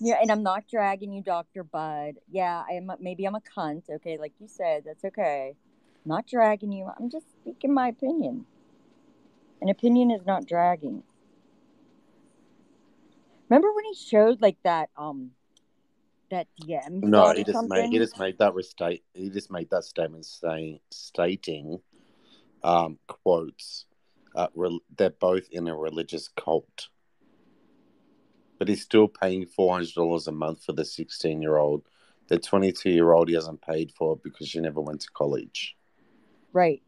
[SPEAKER 1] Yeah, and I'm not dragging you, Dr. Bud. Yeah, maybe I'm a cunt, okay, like you said, that's okay. I'm not dragging you. I'm just speaking my opinion. An opinion is not dragging. Remember when he showed that that DM?
[SPEAKER 2] No, he just made that statement stating quotes. They're both in a religious cult. But he's still paying $400 a month for the 16-year-old. The 22-year-old he hasn't paid for because she never went to college.
[SPEAKER 1] Right.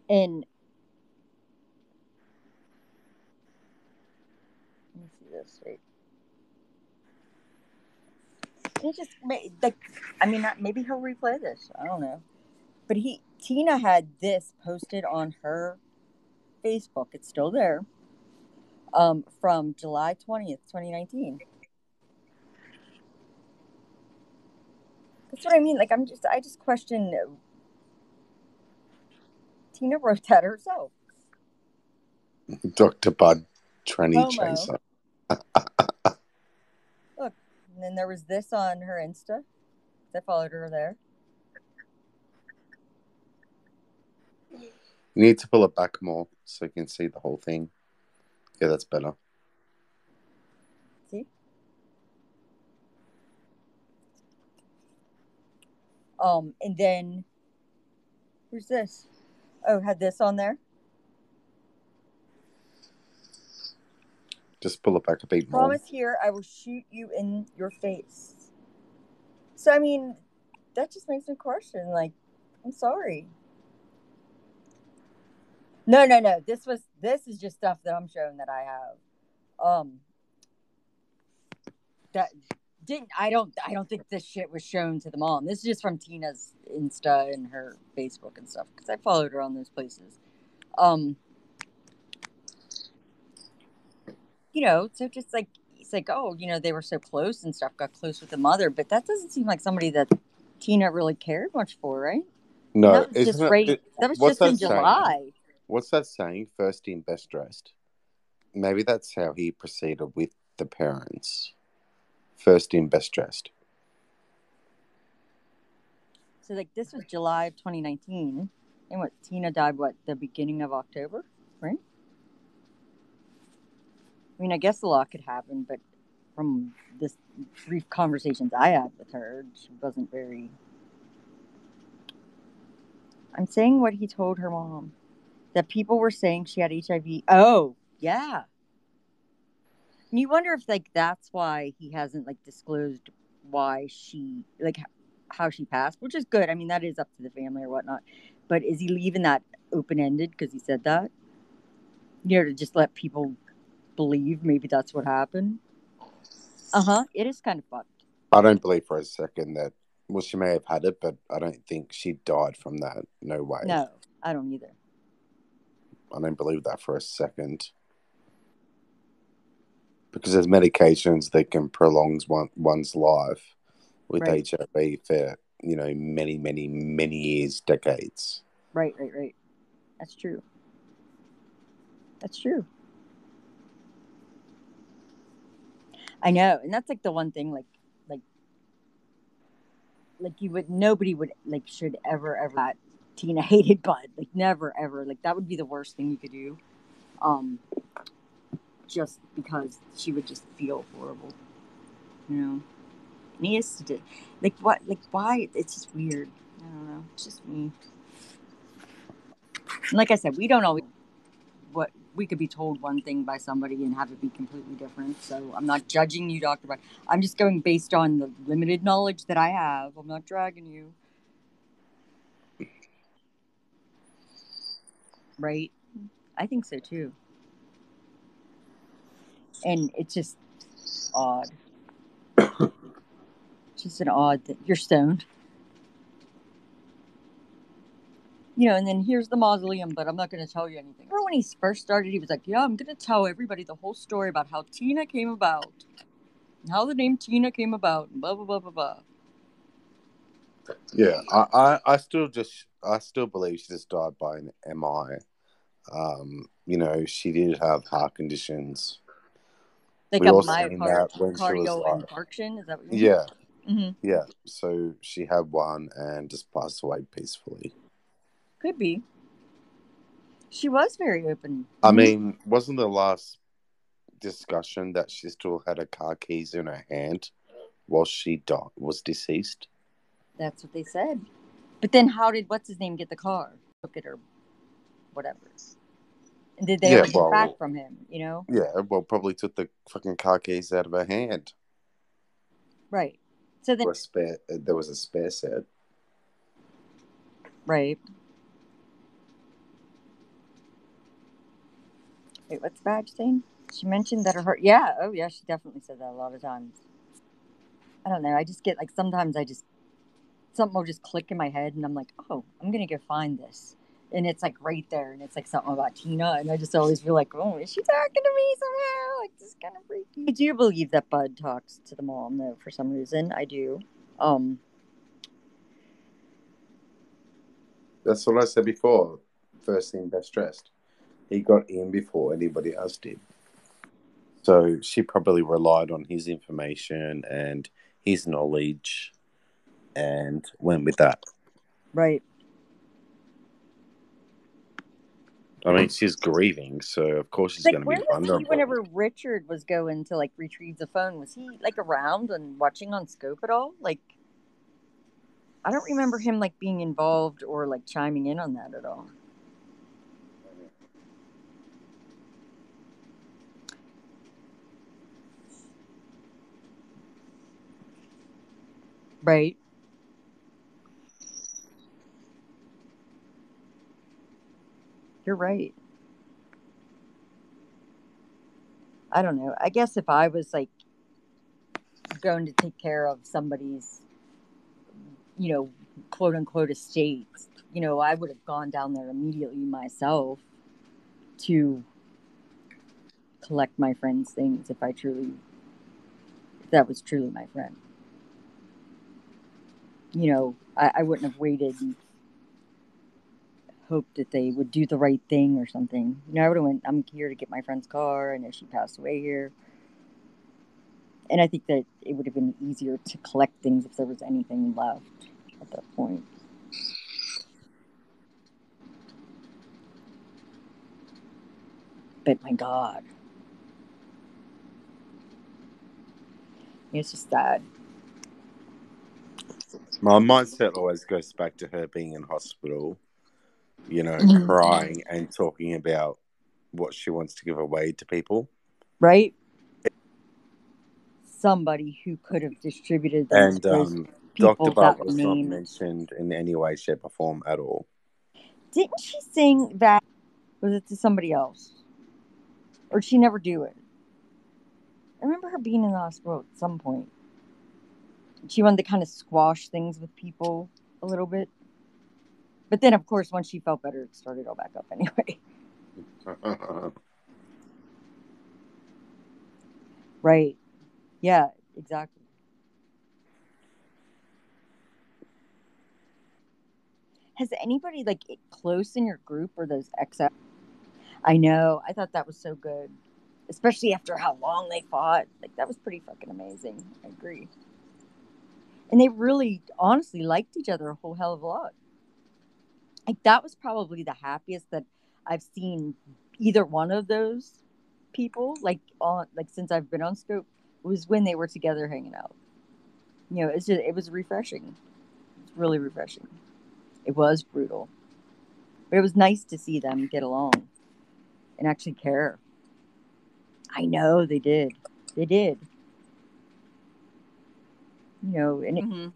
[SPEAKER 1] And let me see this. Wait. He just made like, I mean, maybe he'll replay this. I don't know. But Tina had this posted on her Facebook. It's still there. From July 20th, 2019. That's what I mean. Like, I just question. Tina wrote that herself.
[SPEAKER 2] Dr. Bud Tranny
[SPEAKER 1] Homo.
[SPEAKER 2] Chaser.
[SPEAKER 1] Look, and then there was this on her Insta. I followed her there.
[SPEAKER 2] You need to pull it back more so you can see the whole thing. Yeah, that's better.
[SPEAKER 1] See? And then who's this? Oh, had this on there.
[SPEAKER 2] Just pull it back a bit more.
[SPEAKER 1] Promise here, I will shoot you in your face. So I mean, that just makes me question. Like, I'm sorry. No. This is just stuff that I'm showing that I have. That didn't. I don't think this shit was shown to the mom. This is just from Tina's Insta and her Facebook and stuff because I followed her on those places. You know, so just like it's like, oh, you know, they were so close and stuff, got close with the mother, but that doesn't seem like somebody that Tina really cared much for, right?
[SPEAKER 2] No,
[SPEAKER 1] that was just right. That was just in July.
[SPEAKER 2] What's that saying? First in, best dressed. Maybe that's how he proceeded with the parents. First in, best dressed.
[SPEAKER 1] So, like, this was July of 2019, and what Tina died? What, the beginning of October, right? I mean, I guess a lot could happen, but from this brief conversations I had with her, she wasn't very. I'm saying what he told her mom. That people were saying she had HIV. Oh, yeah. And you wonder if, like, that's why he hasn't, like, disclosed why she, like, how she passed, which is good. I mean, that is up to the family or whatnot. But is he leaving that open-ended because he said that? You know, to just let people believe maybe that's what happened? It is kind of fucked.
[SPEAKER 2] I don't believe for a second that, well, she may have had it, but I don't think she died from that. No way.
[SPEAKER 1] No, I don't either.
[SPEAKER 2] I don't believe that for a second. Because there's medications that can prolong one's life with HIV for, you know, many, many, many years, decades.
[SPEAKER 1] Right. That's true. I know, and that's like the one thing, like you would, nobody would, like, should ever that Tina hated Bud, like, never ever, like, that would be the worst thing you could do, just because she would just feel horrible, you know. And he is like, what, like, why? It's just weird. I don't know. It's just me. And like I said, we don't always what we could be told one thing by somebody and have it be completely different. So I'm not judging you, Dr. Bud. I'm just going based on the limited knowledge that I have. I'm not dragging you. Right? I think so too. And it's just odd. Just an odd thing. You're stoned. You know, and then here's the mausoleum, but I'm not going to tell you anything. Remember when he first started, he was like, yeah, I'm going to tell everybody the whole story about how Tina came about. And how the name Tina came about. And blah, blah, blah, blah, blah.
[SPEAKER 2] Yeah, I still believe she just died by an MI. You know, she did have heart conditions.
[SPEAKER 1] Like
[SPEAKER 2] we
[SPEAKER 1] a
[SPEAKER 2] all seen that when she was
[SPEAKER 1] infarction? Is that what you mean?
[SPEAKER 2] Yeah.
[SPEAKER 1] Mm-hmm.
[SPEAKER 2] Yeah. So she had one and just passed away peacefully.
[SPEAKER 1] Could be. She was very open.
[SPEAKER 2] I mean, wasn't the last discussion that she still had her car keys in her hand while she was deceased?
[SPEAKER 1] That's what they said. But then how did what's his name get the car? Look at her, whatever. And did they ever get back from him? You know?
[SPEAKER 2] Yeah. Well, probably took the fucking car keys out of her hand.
[SPEAKER 1] Right. So then
[SPEAKER 2] there was a spare set.
[SPEAKER 1] Right. Wait, what's Badge saying? She mentioned that her heart. Yeah. Oh, yeah. She definitely said that a lot of times. I don't know. I just get like sometimes something will just click in my head, and I'm like, oh, I'm gonna go find this, and it's like right there, and it's like something about Tina, and I just always feel like, oh, is she talking to me somehow? Like, this is kind of freaky. I do believe that Bud talks to the mom though, for some reason. I do.
[SPEAKER 2] That's what I said before. First thing, best dressed. He got in before anybody else did. So she probably relied on his information and his knowledge and went with that.
[SPEAKER 1] Right.
[SPEAKER 2] I mean, she's grieving, so of course she's going to be
[SPEAKER 1] Where was he
[SPEAKER 2] vulnerable.
[SPEAKER 1] whenever Richard was going to like retrieve the phone? Was he like around and watching on Scope at all? Like, I don't remember him like being involved or like chiming in on that at all. Right. You're right. I don't know. I guess if I was like going to take care of somebody's, quote unquote estate, I would have gone down there immediately myself to collect my friend's things if that was truly my friend. I wouldn't have waited and hoped that they would do the right thing or something. I would have went, I'm here to get my friend's car. I know she passed away here. And I think that it would have been easier to collect things if there was anything left at that point. But my God. It's just sad.
[SPEAKER 2] My mindset always goes back to her being in hospital, crying and talking about what she wants to give away to people.
[SPEAKER 1] Right? Somebody who could have distributed them
[SPEAKER 2] And
[SPEAKER 1] to those people
[SPEAKER 2] Dr. Bart
[SPEAKER 1] that were
[SPEAKER 2] was not
[SPEAKER 1] named.
[SPEAKER 2] mentioned in any way, shape, or form at all.
[SPEAKER 1] Didn't she sing that? Was it to somebody else? Or did she never do it? I remember her being in the hospital at some point. She wanted to kind of squash things with people a little bit. But then, of course, once she felt better, it started all back up anyway. Right. Yeah, exactly. Has anybody like close in your group or those XF? I know. I thought that was so good, especially after how long they fought. Like that was pretty fucking amazing. I agree. And they really, honestly, liked each other a whole hell of a lot. Like that was probably the happiest that I've seen either one of those people since I've been on Scope was when they were together hanging out. It was refreshing. It's really refreshing. It was brutal, but it was nice to see them get along and actually care. I know they did. They did. And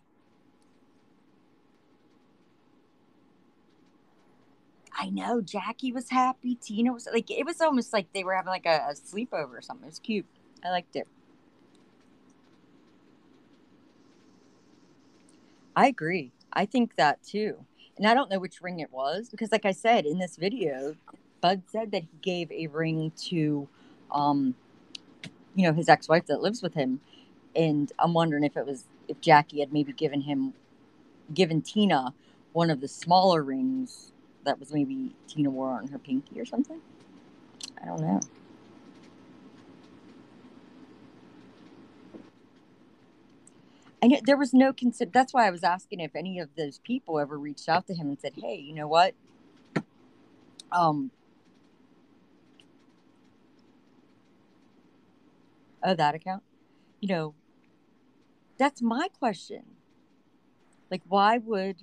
[SPEAKER 1] I know Jackie was happy. Tina was like, it was almost like they were having like a sleepover or something. It was cute. I liked it. I agree. I think that too. And I don't know which ring it was because, like I said in this video, Bud said that he gave a ring to, his ex-wife that lives with him, and I'm wondering if Jackie had maybe given Tina one of the smaller rings that was maybe Tina wore on her pinky or something. I don't know. I know there was no that's why I was asking if any of those people ever reached out to him and said, "Hey, you know what? That account. That's my question. Like, why would